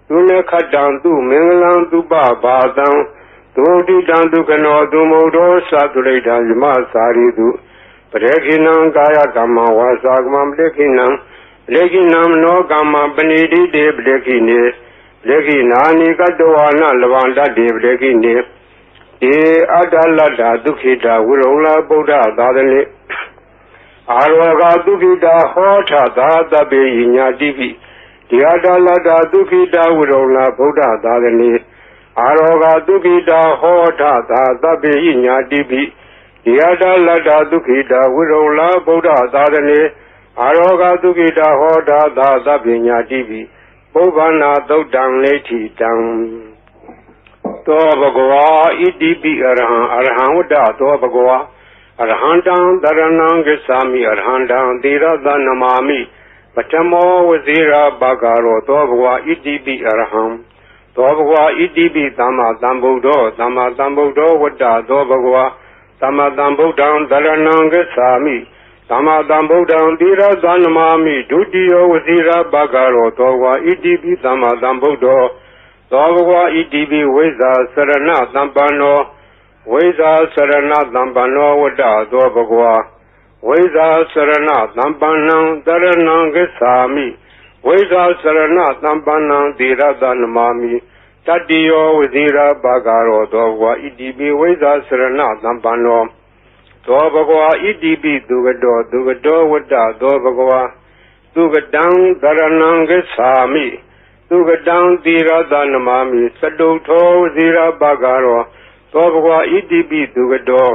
Tune Kadan Tu Minglan Tu Badan Dodi Dandu Kano Dumodo Saturday Lima Saridu Preginam Gaya Gama Wasagmam Lekinam Lekinam no Gama Benedi de Blekine Lekinani Kadoana Lavanda de Blekine အတ္တလတ္တဒုက္ခိတဝိရုံလဗုဒ္ဓသာသနေအာရောဂဒုက္ခိတဟောထသာသဗ္ဗေညာတိပိဒီအတ္တလတ္တဒုက္ခိတဝိရုံလဗုဒ္ဓသာသနေအာရောဂဒုက္ခိတဟောထသာသဗ္ဗေညာတိပိဒီအတ္တလတ္တဒုက္ခိတဝိရုံလဗုဒ္ဓသာသနေအာရောဂဒုက္ခိတဟောထသာသဗ္ဗေညာတိပိပုဗ္ဗနာသုတ်တံလေထိတံသောဘဂဝါဣတိပိအရဟံအရဟံဝတ္တသောဘဂဝါအရဟံတံတရဏံဂစ္ဆာမိအရဟံတံသီရသနမာမိပထမောဝဇိရာဘဂရောသောဘဂဝါဣတိပိအရဟံသောဘဂဝါဣတိပိသမ္မာသမ္ဗုဒ္ဓောသမ္မာသမ္ဗုဒ္ဓောဝတ္တသောဘဂဝါသမ္မာသမ္ဗုဒ္ဓံတရဏံဂစ္ဆာမိသမ္မာသမ္ဗုဒ္ဓံသီရသနမာမိဒုတိယဝဇိရာဘဂရောသောဘဂဝါဣတိပိသမ္မာသမ္ဗုဒ္ဓောသောဘဂဝါဣတိပိဝိဇ္ဇာစရဏသမ္ပန္နောဝိဇ္ဇာစရဏသမ္ပန္နောဝတ္တသောဘဂဝါဝိဇ္ဇာစရဏသမ္ပန္နံတရဏံဂစ္ဆာမိဝိဇ္ဇာစရဏသမ္ပန္နံသီရသနမာမိတတိယောဝဇိရာဘဂရောသောဘဂဝါဣတိပိဝိဇ္ဇာစရဏသမ္ပန္နောသောဘဂဝါဣတိပိသူကတောဝတ္တသောဘဂဝါသူကတံတရဏံဂစ္ဆာမိသူကတံသီရသနမာမိသတုထောဝဇိရာဘဂရောသောဘဂဝါဣတိပိသူကတော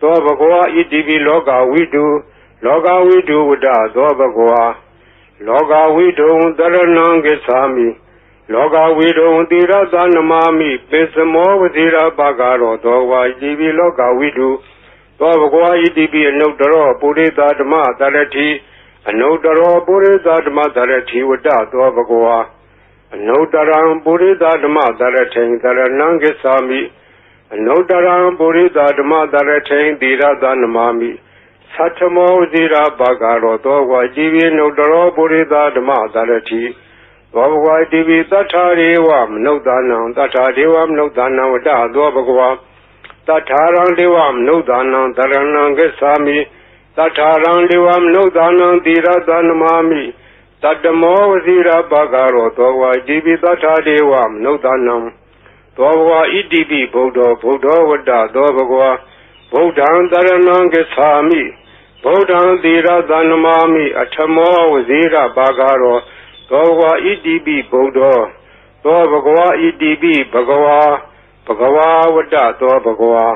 သောဘဂဝါဣတိပိလောကဝိတုဝတ္တသောဘဂဝါလောကဝိတုတရဏံဂစ္ဆာမိလောကဝိတုသီရသနမာမိပိစမောဝဇိရာဘဂရောသောဘဂဝါဣတိပိလောကဝိတုသောဘဂဝါဣတိပိအနုတ္တရောပုရိသဓမ္မသရတိအနုတ္တရောပုရိသဓမ္မသရတိဝတ္တသောဘဂဝါအနုတ္တရံပုရိသဓမ္မသရထိန်သရဏံဂစ္ဆာမိအနုတ္တရံပုရိသဓမ္မသရထိန်သီရသနမာမိသတ္ထမောဝဇိရာဘဂရောသောဘဂဝါဣတိပိအနုတ္တရောပုရိသဓမ္မသရတိသောဘဂဝါဣတိပိသတ္ထာရေဝမနုဿာနံသတ္ထာဒေဝမနုဿာနံဝတ္တသောဘဂဝါသတ္ထာရံဒေဝမနုဿာနံသရဏံဂစ္ဆာမိသတ္ထာရံဒေဝမနုဿာနံသီရသနမာမိတတ္တမောဝဇိရာဘဂရောသောဘဂဝါဣတိပိသတ္ထာဒေဝမနုဿာနံသောဘဂဝါဣတိပိဗုဒ္ဓောဝတ္တသောဘဂဝါဗုဒ္ဓံတရဏံဂစ္ဆာမိဗုဒ္ဓံသီရသနမာမိအထမောဝဇိရာဘဂရောသောဘဂဝါဣတိပိဗုဒ္ဓောသောဘဂဝါဣတိပိဘဂဝါဝတ္တသောဘဂဝါ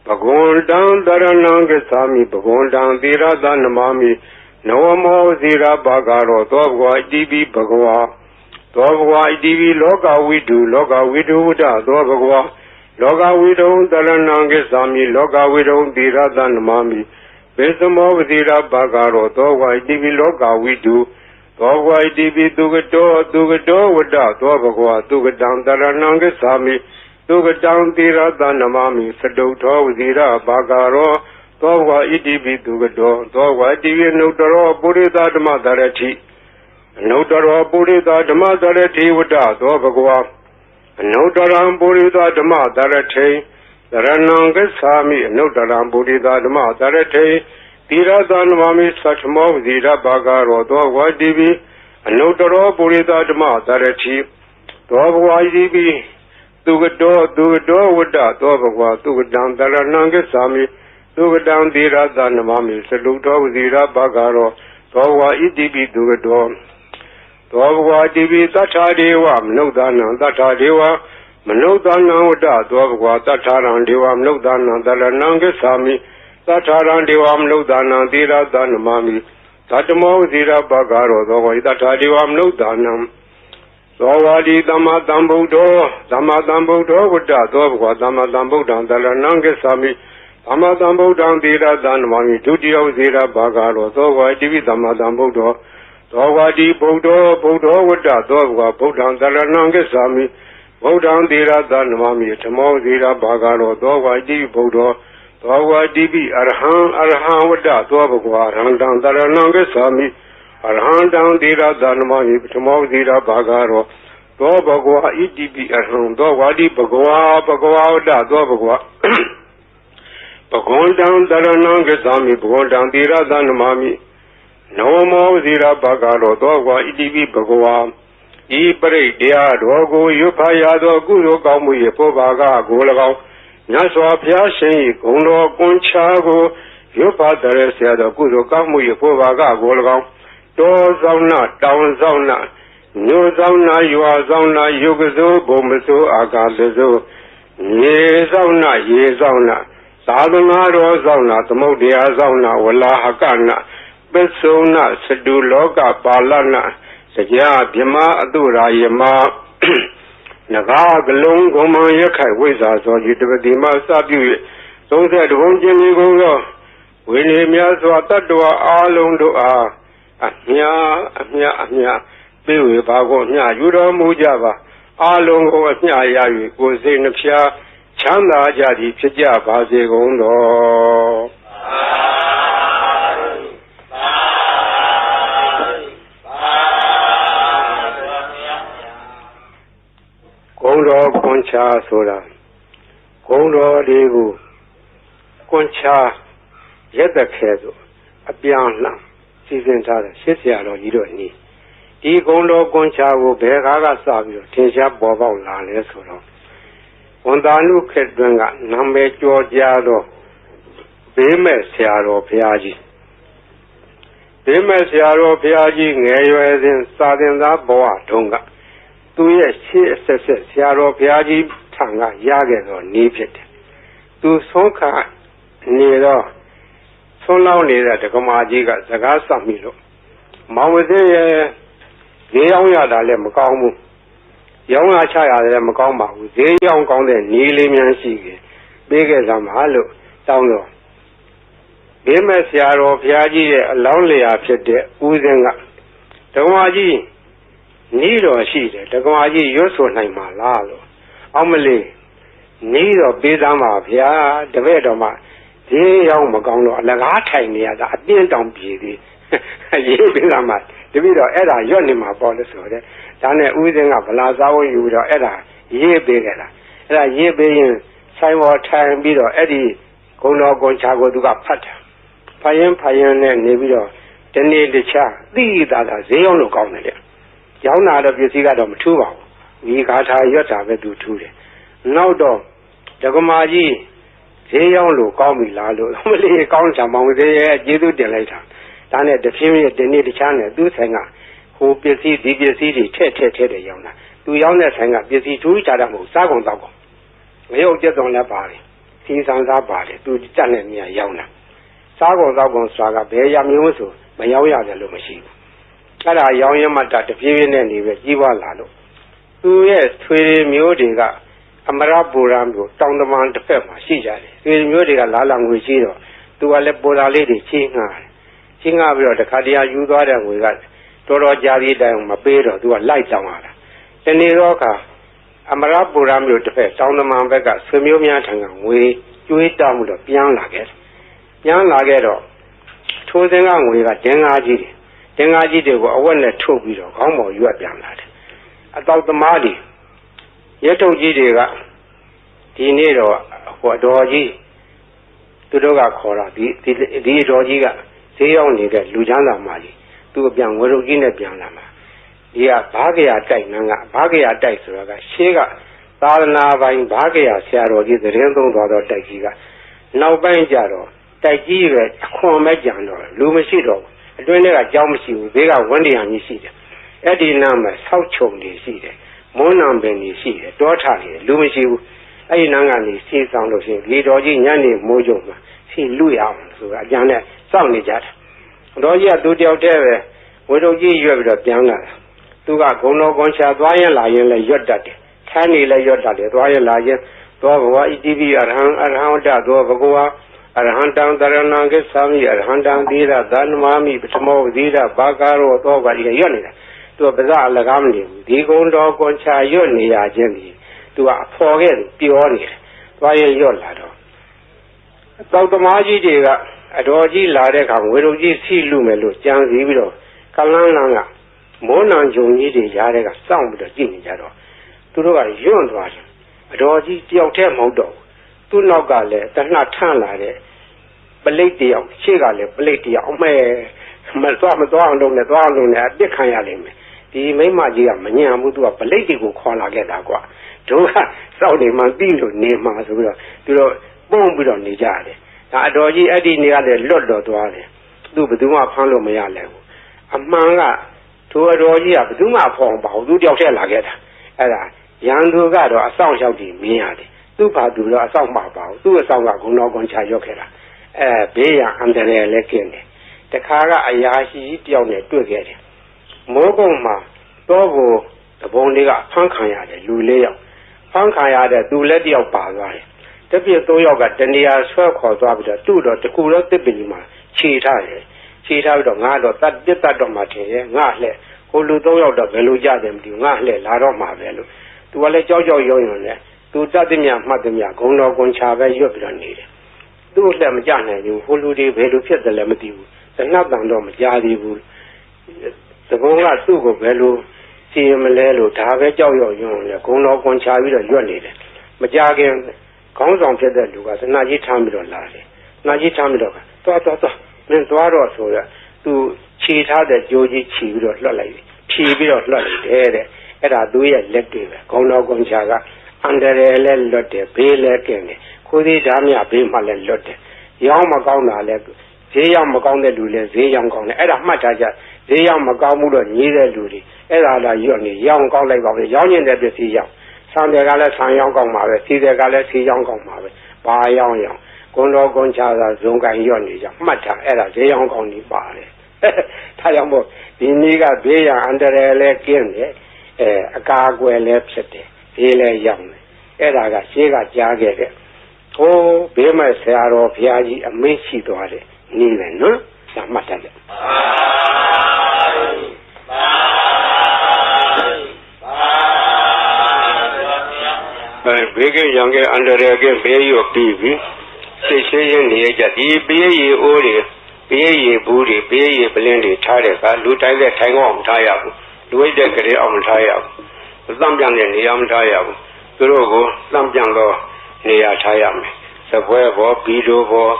ဘဂဝန္တံတရဏံဂစ္ဆာမိဘဂဝန္တံသီရသနမာမိနဝမောဇိရာဘဂရောသောဘဂဝါဣတိပိဘဂဝါသောဘဂဝါဣတိပိလောကဝိတုဝတ္တသောဘဂဝါလောကဝိတုတရဏံဂစ္ဆာမိလောကဝိတုသီရသနမာမိဘေသမောဇိရာဘဂရောသောဘဂဝါဣတိပိလောကဝိတုသောဘဂဝါဣတိပိသူကတောဝတ္တသောဘဂဝါသူကတံတရဏံဂစ္ဆာမိသူကတံသီရသနမာမိသတုထောဝဇိရာဘဂရောသောဘဂဝါဣတိပိသူကတောသောဘဂဝါဣတိပိအနုတ္တရောပုရိသဓမ္မသရတိအနုတ္တရောပုရိသဓမ္မသရတိဝတ္တသောဘဂဝါအနုတ္တရံပုရိသဓမ္မသရထိသရဏံဂစ္ဆာမိအနုတ္တရံပုရိသဓမ္မသရထိသီရသနမာမိသတ္ထမောဝဇိရာဘဂရောသောဘဂဝါဣတိပိအနုတ္တရောပုရိသဓမ္မသရတိသောဘဂဝါဣတိပိသူကတောဝတ္တသောဘဂဝါသူကတံတရဏံဂစ္ဆာမိသူကတံသီရသနမာမိသတုထောဝဇိရာဘဂရောသောဘဂဝါဣတိပိသူကတောသောဘဂဝါဣတိပိသတ္ထာဒေဝမနုဿာနံသတ္ထာဒေဝမနုဿာနံဝတ္တသောဘဂဝါသတ္ထာရံဒေဝမနုဿာနံတရဏံဂစ္ဆာမိသတ္ထာရံဒေဝမနုဿာနံသီရသနမာမိသတ္တမောဝဇိရာဘဂရောသောဘဂဝါသတ္ထာဒေဝမနုဿာနံသောဝါဒီသမ္မာသမ္ဗုဒ္ဓောဝတ္တသောဘဂဝါသမ္မာသမ္ဗုဒ္ဓံတရဏံဂစ္ဆာမိသမ္မာသမ္ဗုဒ္ဓံသီရသနမာမိဒုတိယဝဇိရာဘဂရောသောဘဂဝါဣတိပိသမ္မာသမ္ဗုဒ္ဓောသောဝါဒီဗုဒ္ဓောဝတ္တသောဘဂဝါဗုဒ္ဓံတရဏံဂစ္ဆာမိဗုဒ္ဓံသီရသနမာမိဓမ္မောဇိရာဘဂရောသောဘဂဝါဣတိပိဗုဒ္ဓောသောဘဂဝါဣတိပိအရဟံဝတ္တသောဘဂဝါအရဟံတံတရဏံဂစ္ဆာမိအရဟံတံသီရသနမာမိဓမ္မောဇိရာဘဂရောသောဘဂဝါဣတိပိအရဟံသောဝါဒီဘဂဝါဝတ္တသောဘဂဝါဘဂဝန္တံတရဏံဂစ္ဆာမိဘဂဝန္တံသီရသနမာမိနဝမောဇိရာဘဂရောသောဘဂဝါဣတိပိဘဂဝါဤပရိတရားတော်ကိုရွတ်ဖာရသောကုသိုလ်ကောင်းမှု၏ဘောဘာကကို၎င်း မြတ်စွာဘုရားရှင်၏ဂုဏ်တော်ကွန်ချာကိုရွတ်ပါတဲ့ဆရာတော်ကုသိုလ်ကောင်းမှု၏ဘုရားကကို၎င်းတောဆောင်နာတောင်ဆောင်နာမြို့ဆောင်နာရွာဆောင်နာယုကစိုးဘုံမစိုးအာကာသစိုးရေဆောင်နာရေဆောင်နာသာသနာတော်ဆောင်နာသမုဒ္ဒရာဆောင်နာဝလာဟကနာပစ္စုံနာစတုလောကပါဠနာစကြာဗြဟ္မာအတုရာယမနဂါကလုံးဂုံမရခိုင်ဝိဇာသောဤတပတိမစပြု၍30ဘုံကျင်ဒီကုန်သောဝိနည်းများစွာတတ္တဝါအလုံးတို့အားအမြပေးဝေပါကိုမျှယူတော်မူကြပါအလုံးကိုအမျှရ၍ကိုယ်စိတ်နှဖျားချမ်းသာကြသည်ဖြစ်ကြပါစေကုန်တော်ဂုံတော်ကွန်ချာဆိုတာဂုံတော်လေးကိုကွန်ချာရက်သက်ခဲဆိုအပြောင်းလှန်စီစဉ်ထားတဲ့ရှစ်ဆရာတော်ကြီးတို့နီးဒီဂုံတော်ကွန်ချာကိုဘယ်ကားကစပြီးတော့ထင်ရှားပေါ်ပေါက်လာလဲဆိုတော့ဝန်တာနုခေတ်တွင်ကနာမည်ကျော်ကြားသောဘေးမဲ့ဆရာတော်ဘုရားကြီးဘေးမဲ့ဆရာတော်ဘုရားကြီးငယ်ရွယ်စဉ်စာသင်သားဘဝတုန်းကသူရဲ့ရှေ့အဆက်ဆက်ဆရာတော်ဘုရားကြီးထံကရခဲ့သောနည်းဖြစ်တယ်သူဆုံးခါနေတော့ဆုံးလောင်းနေတဲ့ဒကမာကြီးကစကားဆက်မိလို့မောင်ဝသေးရဲ့ဈေးရောက်ရတာလည်းမကောင်းဘူးရောင်းရချရတယ်လည်းမကောင်းပါဘူးဈေးရောင်းကောင်းတဲ့နီးလေးများရှိခဲ့ပေးခဲ့သမှာလို့တောင်းတော့ဘေးမဲ့ဆရာတော်ဘုရားကြီးရဲ့အလောင်းလျာဖြစ်တဲ့ဦးစင်းကဒကမာကြီးနီးတော်ရှိတယ်ဒကမာကြီးရွတ်ဆိုနိုင်မှာလားလို့အောက်မလေးနီးတော်ပေးသားမှာဗျာတပည့်တော်မှာဈေးရောက်မကောင်းတော့အလကားထိုင်နေရတာအပြင်းတောင်ပြေသေးရေးပေးသားမှာတပည့်တော်အဲ့ဒါရွတ်နေမှာပေါ့လို့ဆိုတဲ့ဒါနဲ့ဦးစင်းကဗလာစားဝင်ယူတော့အဲ့ဒါရေးပေးခဲ့တာအဲ့ဒါရေးပေးရင်ဆိုင်ပေါ်ထိုင်ပြီးတော့အဲ့ဒီဂုံတော်ကွန်ချာကိုသူကဖတ်တာဖတ်ရင်နဲ့နေပြီးတော့ဒီနေ့တခြားသိတာဈေးရောက်လို့ကောင်းတယ်လေရောင်းတာတော့ပစ္စည်းကတော့မထူးပါဘူးဒီဂါထာရွတ်တာပဲသူထူးတယ်နောက်တော့ဒကမာကြီးဈေးရောက်လို့ကောင်းပြီလားလို့မလေးကောင်းချာမောင်သေးရဲ့ကျေးဇူးတင်လိုက်တာဒါနဲ့တဖြည်းဖြည်းဒီနေ့တခြားနဲ့သူ့ဆိုင်ကဟိုပစ္စည်းဒီပစ္စည်းတွေထည့်တယ်ရောင်းတာသူရောင်းတဲ့ဆိုင်ကပစ္စည်းထူးကြတာမဟုတ်စားကုန်တော့ကုန်ငရုတ်ကျက်သွန်လည်းပါတယ်စီဆန်းစားပါတယ်သူတက်တဲ့နေရာရောင်းတာစားကုန်တော့ကုန်ဆိုတာကဘယ်ရမျိုးဆိုမရောင်းရတယ်လို့မရှိဘူးအဲ့ဒါရောင်းရမှတဖြည်းဖြည်းနဲ့နေပဲကြီးပွားလာလို့သူရဲ့ဆွေမျိုးတွေကအမရပူရံမျိုးတောင်တမန်တစ်ဖက်မှာရှိကြတယ်ဆွေမျိုးတွေကလာလာငွေရှိတော့သူကလည်းပူလာလေးတွေချင်းငှားပြီးတော့တခါတည်းယူသွားတဲ့ငွေကတော်တော်ကြာပြီးတိုင်မပေးတော့သူကလိုက်တောင်းလာတာတနေ့တော့ကအမရပူရံမျိုးတစ်ဖက်တောင်တမန်ဘက်ကဆွေမျိုးများထံကငွေကျွေးတောင်းမှုတော့ပြန်လာခဲ့တော့ထိုးစင်းကငွေကတင်းကားကြီးတွေကိုအဝက်နဲ့ထုတ်ပြီးတော့ခေါင်းပေါ်ရွက်ပြန်လာတယ်အတောက်သမားတွေရဲထုတ်ကြီးတွေကဒီနေ့တော့ဟိုအတော်ကြီးသူတို့ကခေါ်တာဒီအတော်ကြီးကဈေးရောက်နေတဲ့လူချမ်းသာမကြီးသူအပြန်ဝရုပ်ကြီးနဲ့ပြန်လာမှာဒီကဘာကရာတိုက်နန်းကဘာကရာတိုက်ဆိုတာကရှေးကသာသနာပိုင်ဘာကရာဆရာတော်ကြီးသတင်းသုံးသွားတော့တိုက်ကြီးကနောက်ပိုင်းကျတော့တိုက်ကြီးပဲအခွန်မဲ့ကြံတော့လူမရှိတော့အတွင်းထဲကကြောင်းမရှိဘူးဘေးကဝန်းတရားကြီးရှိတယ်အဲ့ဒီနားမှာဆောက်ချုံတွေရှိတယ်မွန်းနံပင်တွေရှိတယ်တောထတွေလူမရှိဘူးအဲ့ဒီနားကနေစီဆောင်လို့ရှိရင်ဒီတော်ကြီးညနေမိုးကြုံမှာစီလူရအောင်ဆိုတာအကြံနဲ့စောင့်နေကြတာတော်ကြီးကသူတယောက်တည်းပဲဝေတုကြီးရွက်ပြီးတော့ပြန်လာတာသူကဂုံတော်ကွန်ချာသွားရင်လာရင်လည်းရွတ်တတ်တယ်ခန်းနေလည်းရွတ်တတ်တယ်သွားရင်လာရင်သောဘဝဣတိပိအရဟံဝတ္တသောဘဂဝါအရဟံတံတရဏံကိသာမိအရဟံတံသီရသနမာမိပထမောသီရဘာကာရောသောပါတိရွတ်နေတာသူကပဇာအလကားမနေဘူးဒီဂုံတော်ကွန်ချာရွတ်နေရခြင်းဒီသူကအဖော်ခဲ့ပြောနေတယ်သွားရင်ရွတ်လာတော့တောက်သမားကြီးတွေကအတော်ကြီးလာတဲ့အခါဝေရုပ်ကြီးစီလူမယ်လို့ကြံစည်ပြီးတော့ကလန်းလန်းကမိုးနံဂျုံကြီးတွေရားတဲ့ကစောင့်ပြီးတော့ကြည့်နေကြတော့သူတို့ကယွန့်သွားတယ်အတော်ကြီးတယောက်တည်းမဟုတ်တော့သူ့နောက်ကလည်းတနှထန့်လာတဲ့ပလိတ်တယောက်ရှေ့ကလည်းပလိတ်တယောက်အမဲမသွားအောင်လုပ်နဲ့အပြစ်ခံရလိမ့်မယ် ဒီမိမကြီးကမညံဘူးသူကဗလိတ်တွေကိုခေါ်လာခဲ့တာကွာတို့ကစောက်နေမှပြီးလို့နေမှာဆိုပြီးတော့သူတို့ပုံပြီးတော့နေကြတယ်ဒါအတော်ကြီးအဲ့ဒီနေရာလည်းလွတ်တော်သွားတယ်သူဘယ်သူမှဖမ်းလို့မရလဲဘူးအမှန်ကသူအတော်ကြီးကဘယ်သူမှဖော်ပါဘူးသူတယောက်တည်းလာခဲ့တာအဲ့ဒါရန်သူကတော့အဆောင်ရောက်ပြီးမြင်ရတယ်သူ့ဘာသူတော့အဆောင်မှာပါဘူးသူ့အဆောင်ကဂုဏတော်ကွန်ချရောက်ခဲ့တာဘေးရန်အန္တရာယ်လည်းကင်းတယ်တခါကအရာရှိတယောက်နဲ့တွေ့ခဲ့တယ်မိုးကုံမှာတော့ကိုတပုံတွေကဖမ်းခံရတယ်လူ၄ယောက်ဖမ်းခံရတဲ့သူလက်တယောက်ပါသွားတယ်တပြည့်၃ယောက်ကတနေရာဆွဲခေါ်သွားပြီးတော့သူ့တော့တကူတော့တစ်ပင်မှာခြေထားတယ်ခြေထားပြီးတော့ငါတော့တတ်တော့မှထင်ရဲ့ငါလှဲ့ဟိုလူ၃ယောက်တော့ဘယ်လိုကြတယ်မသိဘူးငါလှဲ့လာတော့မှပဲလို့သူကလည်းကြောက်ရုံနဲ့သူတတ်သည်မြမှတ်သည်မြဂုံတော်ကွန်ချပဲရွတ်ပြီးတော့နေတယ်သူ့လက်မကြနိုင်ဘူးဟိုလူတွေဘယ်လိုဖြစ်တယ်လဲမသိဘူးသနတ်တန်တော့မကြားသေးဘူးသဘုံကသူ့ကိုဘယ်လိုစီမလဲလို့ဒါပဲကြောက်ရွံ့လေဂုံတော်ကွန်ချပြီးတော့ရွတ်နေတယ်မကြခင်ခေါင်းဆောင်ဖြစ်တဲ့လူကသနာကြီးထမ်းပြီးတော့လာတယ်နာကြီးထမ်းပြီးတော့သွားမင်းသွားတော့ဆိုရသူခြေထားတဲ့ကြိုးကြီးခြီးပြီးတော့လွှတ်လိုက်ဖြီးပြီးတော့လွှတ်လိုက်တယ်တဲ့အဲ့ဒါသူရဲ့လက်တွေပဲဂုံတော်ကွန်ချကအန္တရာယ်လည်းလွတ်တယ်ဘေးလည်းကင်းတယ်ခိုးသေးဓာမြဘေးမှလည်းလွတ်တယ်ရောင်းမကောင်းတာလည်းဈေးရောက်မကောင်းတဲ့လူလည်းဈေးရောင်းကောင်းတယ်အဲ့ဒါမှတ်ထားကြဈေးရောက်မကောင်းမှုတော့ညီးတဲ့လူတွေအဲ့ဒါလာရွတ်နေရောင်းကောင်းလိုက်ပါပဲရောင်းကျင်တဲ့ပစ္စည်းရောင်းဆံတယ်ကလည်းဆံရောင်းကောင်းပါပဲစီတယ်ကလည်းစီရောင်းကောင်းပါပဲဘာရောင်းဂုံတော်ကွန်ချသာဇုံကန်ရွတ်နေကြမှတ်ထားအဲ့ဒါဈေးရောင်းကောင်းနေပါတယ်ထားကြောင့်မို့ဒီနေ့ကဘေးရန်အန္တရာယ်လည်းကင်းတယ်အကာအကွယ်လည်းဖြစ်တယ်ဈေးလည်းရောင်းတယ်အဲ့ဒါကရှေးကကြားခဲ့တဲ့ဟိုးဘေးမဲ့ဆရာတော်ဘုရားကြီးအမိန့်ရှိသွားတယ်နေပဲနော်ဒါမှတ်ထားကြဘေးကရံကအန္တရာယ်ကဘေးရောပြီးပြီစိတ်ရှင်းရင်းနေကြဒီဘေးရီအိုးတွေဘေးရီဘူးတွေဘေးရီပလင်းတွေထားတဲ့ကလူတိုင်းတဲ့ထိုင်ကောင်းမထားရဘူးလူဝိတ်တဲ့ကလေးအောင်မထားရဘူးသံပြန်တဲ့နေရာမထားရဘူးသူတို့ကိုသံပြန်တော့နေရာထားရမယ်စပွဲဘောဘီဒိုဘော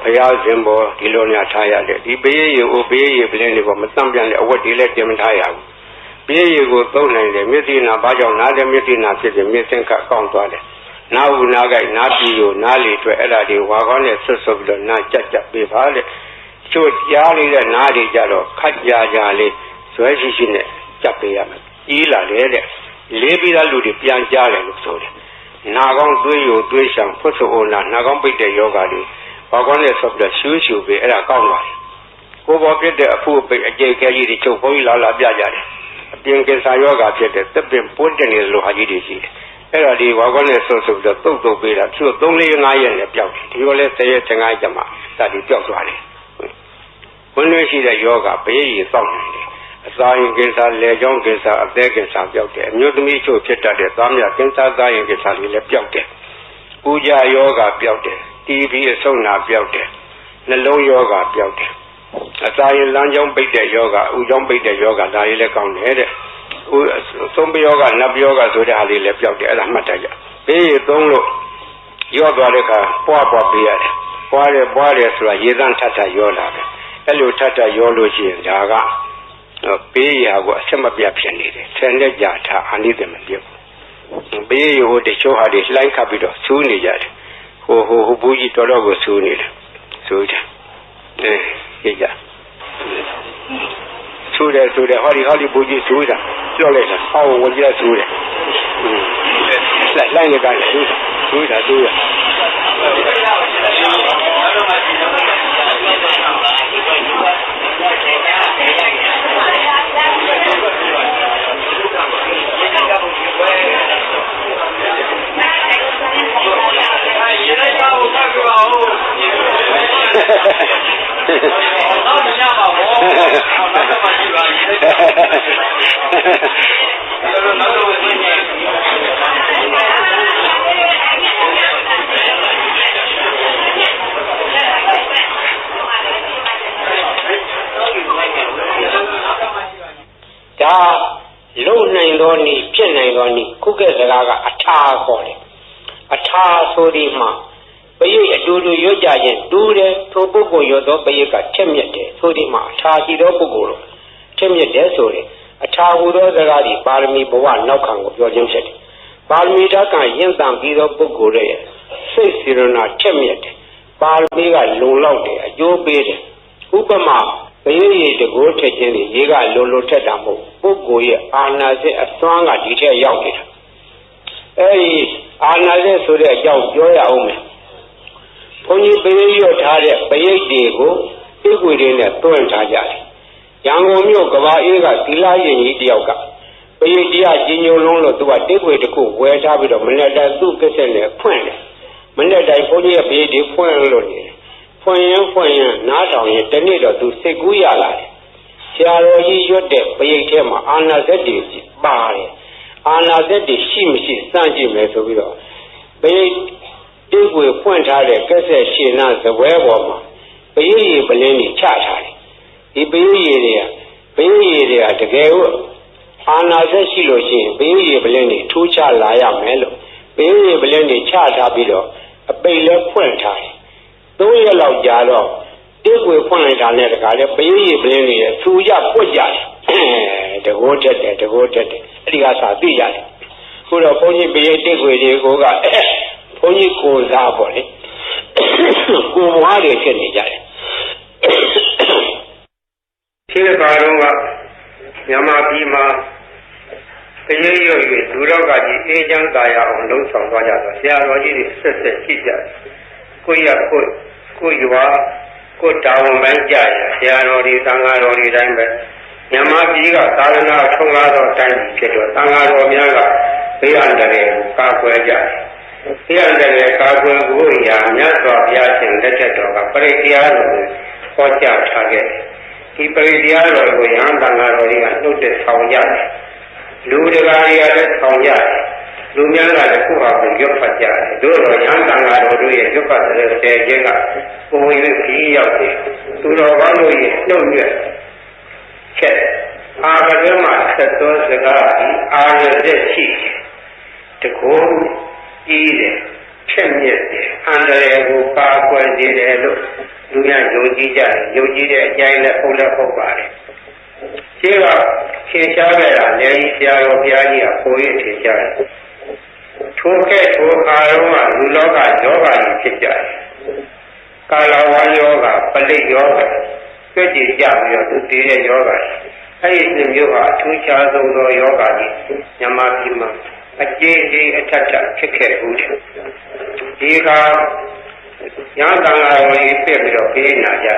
ဘုရားရှင်ဘောဒီလိုများထားရတယ်ဒီဘေးရီအိုးဘေးရီပလင်းတွေဘောမသံပြန်တဲ့အဝတ်တွေလည်းတင်မထားရဘူးဘေးရီကိုသုံးနိုင်တယ်မျက်စိနာဘာကြောင့်နားတယ်မျက်စိနာဖြစ်တယ်မျက်စင်ကကောင်းသွားတယ်နားဦးနားကြိုက်နားပြီးကိုနားလေတွေ့အဲ့ဒါတွေဝါကောင်းနဲ့ဆွတ်ဆွတ်ပြီးတော့နားကြက်ပေးပါလေချို့ကြားလေးတဲ့နားတွေကြတော့ခက်ကြလေးဇွဲရှိနဲ့ကြက်ပေးရမယ်ကြီးလာတယ်တဲ့လေးပြီးသားလူတွေပြန်ကြားတယ်လို့ဆိုတယ်နာကောင်းသွေးရိုသွေးရှံဖွတ်ဆိုအိုနာနာကောင်းပိတ်တဲ့ယောဂါတွေဝါကောင်းနဲ့ဆွတ်ပြီးတော့ရှူးရှူပေးအဲ့ဒါကောင်းသွားတယ်ကိုယ်ပေါ်ဖြစ်တဲ့အဖို့ပိတ်အကျိတ်ခဲကြီးတွေချုပ်ဘုန်းကြီးလာပြကြတယ်အပြင်ကင်ဆာယောဂါဖြစ်တဲ့သက်ပင်ပွင့်တဲ့နေလိုဟာကြီးတွေရှိတယ်အဲ့ဒါဒီဝါကောနဲ့ဆွပြီးတော့တုတ်ပေးတာသူတို့3-4-5ရက်နဲ့ပျောက်တယ်ဒီလိုလဲ10ရက်15ရက်ကျမှဒါဒီပျောက်သွားတယ်ဝင်လွှဲရှိတဲ့ယောဂဘေးကြီးစောင့်နေတယ်အစာရင်ကင်ဆာလေကြောင်းကင်ဆာအသက်ကင်ဆာပျောက်တယ်အမျိုးသမီးချို့ဖြစ်တတ်တဲ့သားမြကင်ဆာသားရင်ကင်ဆာတွေလည်းပျောက်တယ်ပူကြယောဂပျောက်တယ်တီဘီအဆုတ်နာပျောက်တယ်နှလုံးယောဂပျောက်တယ်အစာရင်လမ်းကြောင်းပိတ်တဲ့ယောဂဥကြောင်းပိတ်တဲ့ယောဂဒါလေးလည်းကောင်းတယ်တဲ့သုံးပယောကနတ်ပယောကဆိုတဲ့ဟာလေးလည်းပျောက်တယ်အဲ့ဒါမှတ်ထားကြဘေးရသုံးလို့ရော့သွားတဲ့အခါပွားပေးရတယ်ပွားတယ်ဆိုတာရေသန့်ထပ်ရောလာတယ်အဲ့လိုထပ်ရောလို့ရှိရင်ဒါကဘေးရာကိုအဆက်မပြတ်ဖြစ်နေတယ်ဆယ်နဲ့ကြာထားအာနိသမပြုတ်ဘေးရိုးတချို့ဟာတွေလှိုင်းခတ်ပြီးတော့ဆူးနေကြတယ်ဟိုဘူးကြီးတော်ကိုဆူးနေတယ်ဆူးတယ်ကြည့်ကြဆူးတယ်ဟောဒီဘူးကြီးဆူးတာပြောလိုက်တာဟောဝင်ကြဆူးတယ်လှိုင်းနေကြတယ်ဆူးတာ လုံနိုင်သောနည်းဖြစ်နိုင်သောနည်းခုကဲ့စကားကအထာခေါ်တယ်အထာဆိုဒီမှာပရိတ်အတူတူရွတ်ကြခြင်းတူတယ်ထိုပုဂ္ဂိုလ်ရွတ်သောပရိတ်ကထက်မြက်တယ်ဆိုဒီမှာအထာရှိသောပုဂ္ဂိုလ်တို့ထက်မြက်တယ်ဆိုတယ် အထာဟုသောစကားသည်ပါရမီဘဝနောက်ခံကိုပြောခြင်းဖြစ်တယ်ပါရမီဓာတ်ကရင့်တန်ပြီးသောပုဂ္ဂိုလ်ရဲ့စိတ်စေရနာချက်မြက်တယ်ပါရမီကလုံလောက်တယ်အကျိုးပေးတယ်ဥပမာဘယရေတကိုးထက်ခြင်းတွေရေကလုံထက်တာမဟုတ်ပုဂ္ဂိုလ်ရဲ့အာနာစိတ်အစွမ်းကဒီထက်ရောက်နေတာအဲဒီအာနာစိတ်ဆိုတဲ့အကြောင်းပြောရအောင်မယ်ဘုန်းကြီးဘယရွတ်ထားတဲ့ဘယိတ်တွေကိုဣကွေတွေနဲ့တွန်းထားကြတယ်ရန်ကုန်မြို့ကဘာအေးကသီလရင်ကြီးတယောက်ကဘယိတ်တရားကြီးညိုလုံးလို့သူကတိကွေတစ်ခုဝယ်ထားပြီးတော့မနေ့တိုင်းသူ့ကိစ္စနဲ့ဖွင့်တယ်မနေ့တိုင်းဘုန်းကြီးရဲ့ဘယိတ်တွေဖွင့်လို့နေတယ်ဖွင့်ရင်နားထောင်ရင်တနေ့တော့သူစိတ်ကူးရလာတယ်ဆရာတော်ကြီးရွတ်တဲ့ဘယိတ်ထဲမှာအာနာစက်တွေပါတယ်အာနာစက်တွေရှိမရှိစမ်းကြည့်မယ်ဆိုပြီးတော့ဘယိတ်တိကွေဖွင့်ထားတဲ့ကက်ဆက်ရှင်နာဇပွဲပေါ်မှာဘယိတ်ရေပလင်းကြီးချထားတယ်ဒီဘယိတ်ရေတွေကတကယ်ကိုအာနာစက်ရှိလို့ရှိရင်ဘယိတ်ရေပလင်းကြီးထိုးချလာရမယ်လို့ဘယိတ်ရေပလင်းကြီးချထားပြီးတော့အပိတ်လဲဖွင့်ထားတယ်3 ရက်လောက်ကြာတော့တိကွေဖွင့်လိုက်တာနဲ့တခါလဲဘယိတ်ရေပလင်းကြီးဆူရပွက်ကြတယ်တကိုးတက်တယ်အဲဒီကစာသိရတယ်ခုတော့ဘုန်းကြီးဘယိတ်တိကွေတွေကိုကဘုန်းကြီးကိုစားပေါ့လေကိုဝါးတွေဖြစ်နေကြတယ်ဒီကားတော့ကမြန်မာပြည်မှာတရေရွရွဒူရောကကြီးအေးချမ်းသာရအောင်လှုံ့ဆော်သွားကြတော့ဆရာတော်ကြီးတွေဆက်ရှိကြတယ်ကိုရွာကိုတာဝန်ပိုင်းကြရဆရာတော်တွေသံဃာတော်တွေတိုင်းပဲမြန်မာပြည်ကသာသနာထုံးကားသောတိုင်းဖြစ်တော့သံဃာတော်များကဘေးအန္တရာယ်ကာကွယ်ကြတယ်ဘေးအန္တရာယ်ကာကွယ်ဖို့ရာမြတ်စွာဘုရားရှင်လက်ထက်တော်ကပရိတရားတော်ကိုဟောကြားထားခဲ့တယ်ဒီပရိတရားတော်ကိုရဟန်းသံဃာတော်တွေကနှုတ်ဆက်ဆောင်ကြတယ်လူတရားတွေကလည်းဆောင်ကြတယ်လူများကလည်းခုဟာကိုရွတ်ဖတ်ကြတယ်တို့တော့ရဟန်းသံဃာတော်တို့ရဲ့ရွတ်ဖတ်တဲ့ဆယ်ခြင်းကပုံဝင်ပြီးရောက်တယ်သူတော်ကောင်းတို့ရဲ့နှုတ်ရွက်ချက်အာရကမှာဆက်သောစကားဒီအာရတဲ့ရှိတကူကြီးတယ်ချက်မြက်တယ်အန္တရာယ်ကိုပါကွယ်စေတယ်လို့လူများယုံကြည်ကြတယ်ယုံကြည်တဲ့အကျိုင်းနဲ့ဟုတ်လည်းဟုတ်ပါတယ်ရှင်းကရှင်းရှားခဲ့တာလည်းဆရာတော်ဘုရားကြီးကပိုရထင်ရှားတယ်ထိုအာရုံးကလူလောကယောဂါကြီးဖြစ်ကြတယ်ကာလဝါယောဂပလိယောဂပြည့်ကြည်ကြပြီးတော့သူတည်တဲ့ယောဂအဲ့ဒီမျိုးဟာအထူးခြားဆုံးသောယောဂကြီးမြန်မာပြည်မှာအကျေးကြီးအထက်ထဖြစ်ခဲ့ဘူးဒီကရဟန်းသံဃာတော်ကြီးပြည့်ပြီးတော့ပြေးနာကြ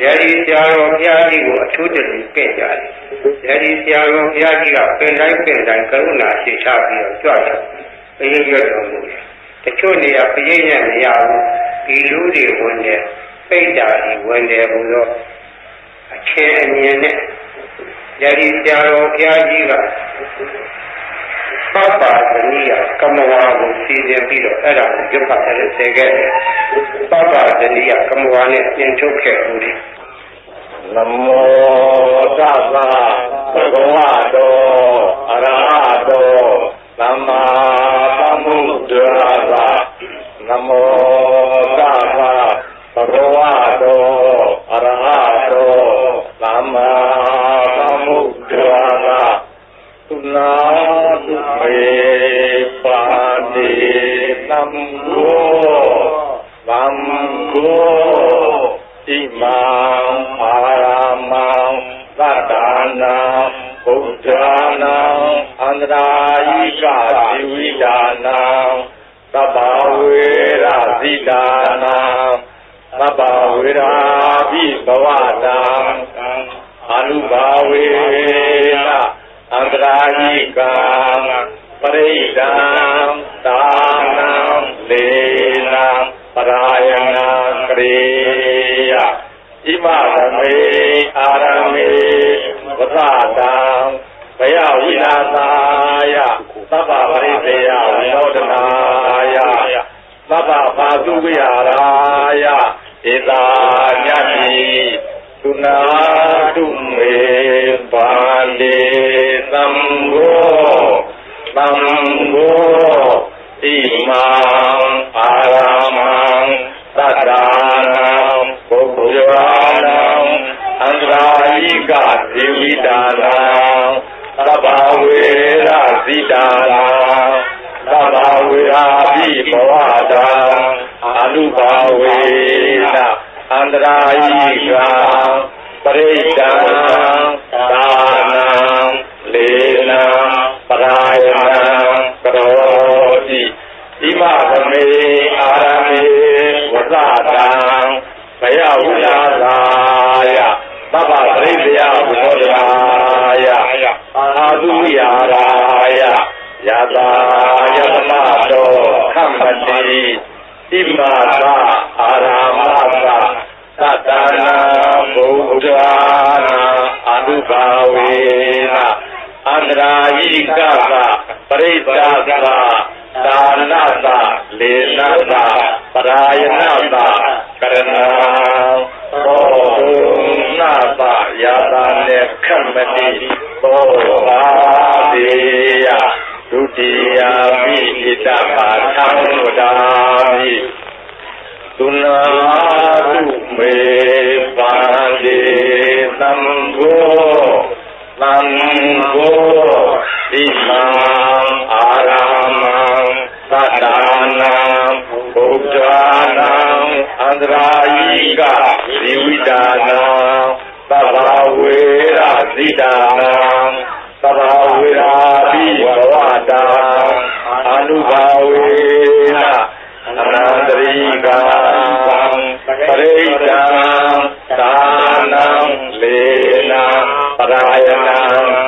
တယ်ဒီဆရာတော်ဘုရားကြီးကိုအထူးတည်းပြည့်ကြတယ်ဒီဆရာတော်ဘုရားကြီးကပင်တိုင်းကရုဏာရှိချပြီးတော့ကြွတယ်ဘယင်းရွတ်တော်မူတယ်တချို့နေရာဘယင်းနဲ့မရဘူးဒီလူတွေဝင်တယ်ပိဋ္ဌာကြီးဝင်တယ်ဘုရားအချင်းအမြင်နဲ့ဒီဆရာတော်ဘုရားကြီးကပပဇနိယကမဝါကိုစီစဉ်ပြီးတော့အဲ့ဒါကိုရွတ်ဖတ်တဲ့ဆယ်ခဲ့တယ်ပပဇနိယကမဝါနဲ့သင်ထုတ်ခဲ့ဦးတယ်နမောတသဗ္ဗဝတောအရဟတောသမ္မာသမ္ဗုဒ္ဓါသနမောတသဗ္ဗဝတောအရဟတောသမ္မာသမ္ဗုဒ္ဓါသသုနာတုမေပါတိသံဃောသံဃောဣမံအာရမံသတ္တနာဘုဒ္ဓနာအန္တရာယိကဇိဝိဒါနာသဗ္ဗဝေရဇိဒါနာသဗ္ဗဝေရာဘိဘဝတာအနုဘာဝေနအန္တရာယိကပရိဒံသာနံလေနံပရာယနာကရေယဣမသမေအာရမေဝသတံဘယဝိနာသာယသဗ္ဗပရိသေယဝိနောဒနာယသဗ္ဗဘာသုဝိဟာရယဧတာညတိသုနာတုမေပါလေသံဃောသံဃောဣမံအာရမံသတ္တနာဘုဒ္ဓနာအန္တရာယိ ကဇီဝိတာနာသဗ္ဗဝေရဇိတာနာသဗ္ဗဝေရာဘိဘဝတာအနုဘာဝေနအန္တရာယိကပရိဒံသာနံလေနံပရာယနံကရောတိဣမသမေအာရမေဝဇတံဘယဝိလာသာယသဗ္ဗပရိသေယဝိနောဒရာယအာသုယာရာယယတာယတမတောခမ္မတိဣမသာအာရမသာသတ္တနာဘုရားနာအနုဘာဝေနအန္တရာယိကပရိစ္ဆာသဒါနသလေနသပရာယနသကရဏံဘောနာသယတာနေခမ္မတိဘောဘာတိယဒုတိယမိဣတမသံဝဒာမိသုနာတုမေပါတိသံဃောသံဃောဣမံအာရမံသတ္တနာဘုရားနာအန္တရာယိကဇီဝိတာနာသဗ္ဗဝေရဇိတာနာသဗ္ဗဝေရာဘိဘဝတာအနုဘာဝေနအနန္တရိကံပရိဒံသာနံလေနံပရာယနံ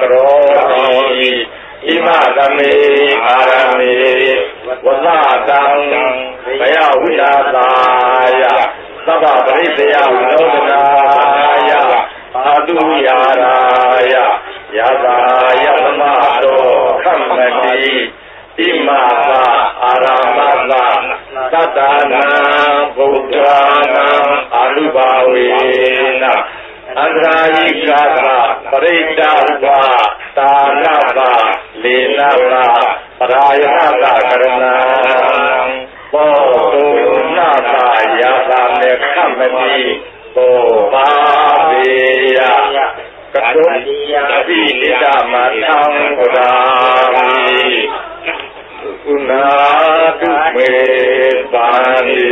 ကရောတိဣမသမေအာရမေဝဇတံဘယဝိလာသာယသဗ္ဗပရိသေယဝိနောဒနာယအာတုယာရာယယတာယသမတောခမ္မတိဣမသာအာရမသာသတ္တနာဘုရားနာအနုဘာဝေနအန္တရာယိကပရိဒံသာနသလေနသပရာယနသကရဏံဘောဓုနာသယတာမေခမ္မတိဘောဘာဝေယကတုအဘိနိဒမသံဝဒာမိဥနာတုမေပါတိ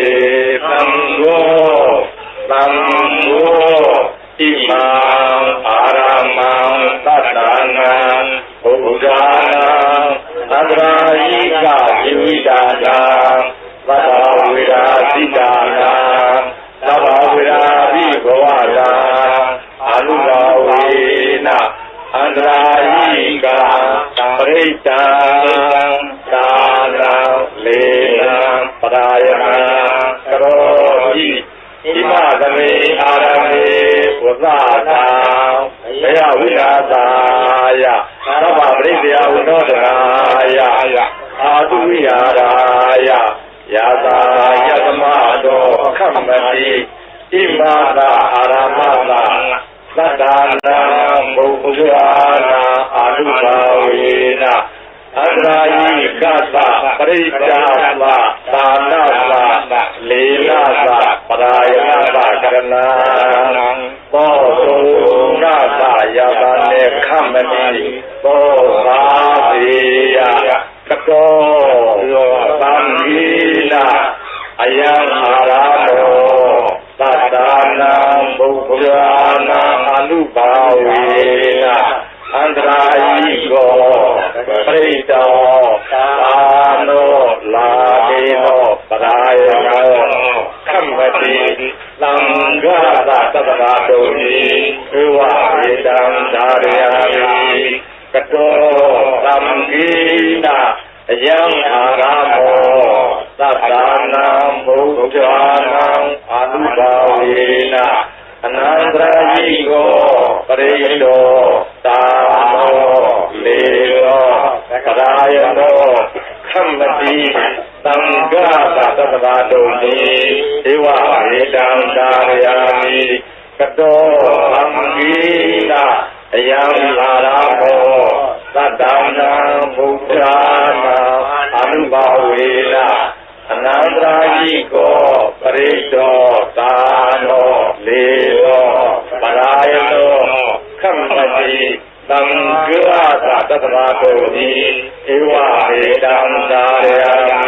သံဃောသံဃောဣမံအာရမံသတ္တနာဘုရားနာအန္တရာယိကဇီဝိတာနာသဗ္ဗဝေရာဇိတာနာသဗ္ဗဝေရာဘိဘဝတာအနုဘာဝေနအန္တရာယိကပရိစ္ဆာသာနံလေနံပရာယနံကရောတိဣမသမေအာရမေဝဇတံဘယဝိလာသာယသဗ္ဗပရိသေယဝိနောဒရာယအာတုယာရာယယတာယသမတောခမ္မတိဣမသာအာရမသာသတ္တနာဘုရားနာအာနုဘာဝေနအန္တရာယိကသပရိစ္ဆာသသာနသလေနသပရာယနသကရဏံဘောဓုနာသယတာနေခမ္မတိဘောဘာဝေယကတောသံဃိနာအယံအာရမောသတ္တနာဘုရားနာအနုဘာဝေနအန္တရာယိကောပရိတောသာနောလာဒေနောပရာယနောခမ္မတိသံဃာသတ္တရာတုံဤဧဝေတံဓာရယာမိကတောသံဃိနာအယံအာရမောသတ္တနာဘုရားနာအနုဘာဝေနအနန္တရာယိကောပရိတောသာနောလေနောပရာယနောခမ္မတိသံဃာသတ္တဗာတုံတိဧဝေတံသာရယာမိကတောသံဃိနာအယံလာရာမောသတ္တနာဘုရားနာအနုဘာဝေနအနန္တရာယိကောပရိတောသာနောလေနောပရာယနောခ ခမ္မတိသံဃာသာတတရာတောတိဧဝဟေတံသာရယံ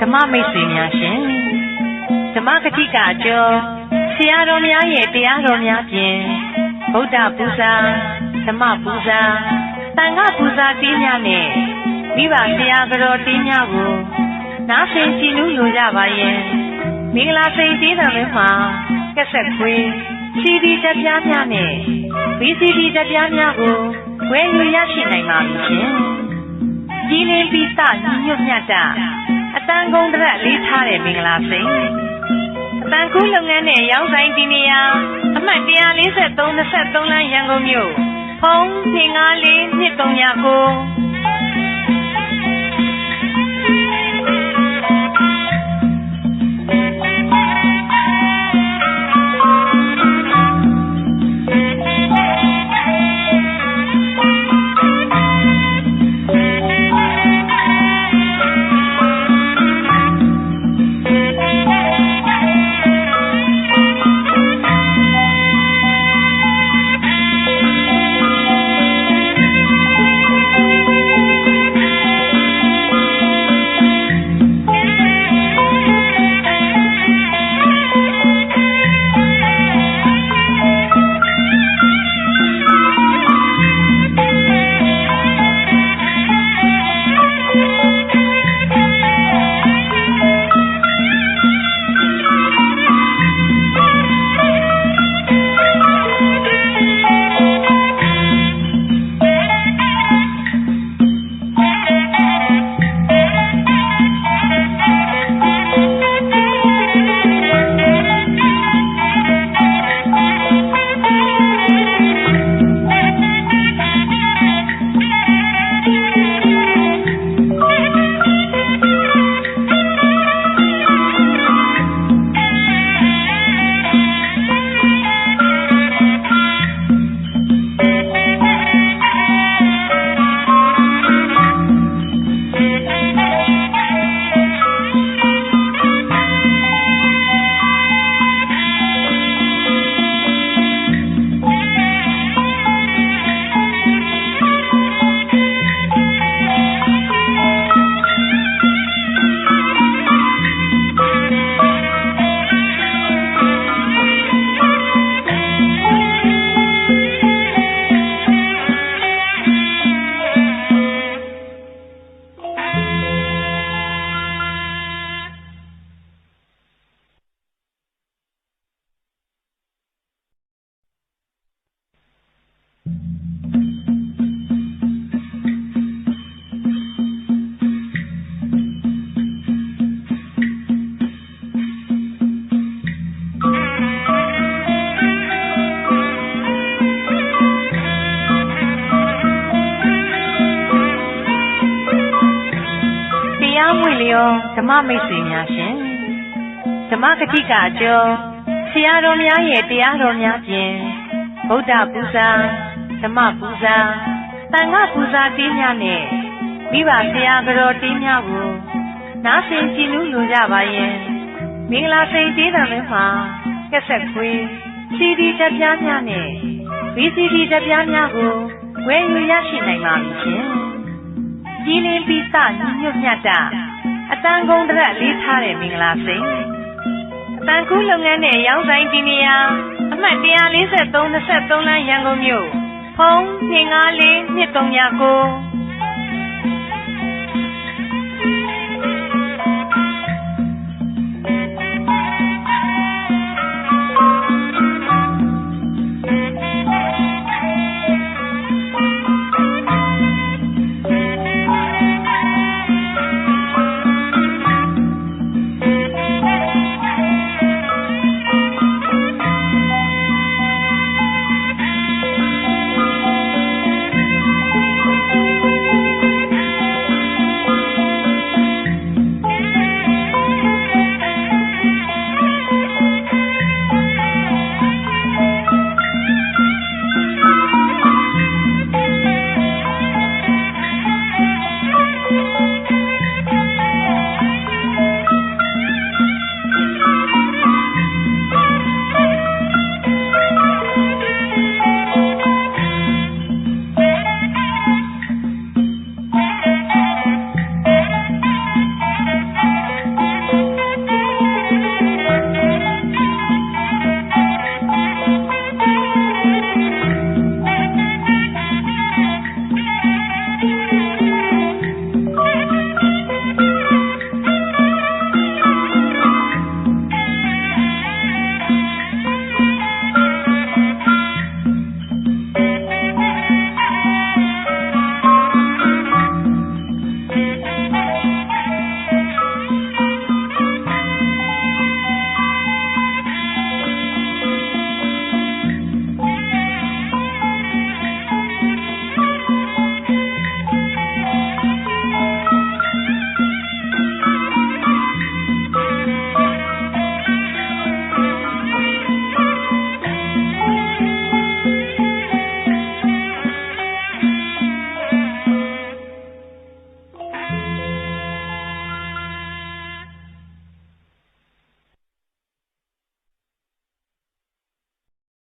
ဓမ္မမိတ်ဆွေများရှင်ဓမ္မကတိကအကျော်ဆရာတော်များရဲ့တရားတော်များဖြင့်ဗုဒ္ဓပူဇာဓမ္မပူဇာသံဃာပူဇာတင်းများနဲ့မိဘဆရာတော်တင်းများကိုနားဆင်ကြည်နူးလိုကြပါရဲ့မင်္ဂလာစိန်သေးတော်မှာကက်ဆက်ခွေး CD တက်ပြားများနဲ့ VCD တက်ပြားများကိုဝယ်ယူရရှိနိုင်ပါပြီရှင်ကြီးလင်းပြီးစညွတ်မြတ်တာအတန်ကုန်တရက်လေးထားတဲ့မင်္ဂလာစိန်အတန်ကူးလုပ်ငန်းနဲ့ရောင်းဆိုင်ဒီနေရာအမှတ်143-23 လမ်းရန်ကုန်မြို့ဖုန်း254-2339ဓမ္မမိတ်ဆွေများရှင်ဓမ္မကတိကအကျော်ဆရာတော်များရဲ့တရားတော်များဖြင့်ဗုဒ္ဓပူဇာဓမ္မပူဇာသံဃာပူဇာတင်းများနဲ့မိဘဆရာတော်တင်းများကိုနားဆင်ကြည်နူးလိုကြပါရဲ့မင်္ဂလာစိန်သေးတော်မှာကက်ဆက်ခွေး CD တက်ပြားများနဲ့ VCD တက်ပြားများကိုဝယ်ယူရရှိနိုင်ပါပြီရှင်ကြီးလင်းပြီးစညွတ်မြတ်တာအတန်ကုန်တရက်လေးထားတဲ့မင်္ဂလာစိန်အတန်ကူးလုပ်ငန်းနဲ့ရောင်းဆိုင်ဒီနေရာအမှတ်143-23 လမ်းရန်ကုန်မြို့ဖုန်း254-2339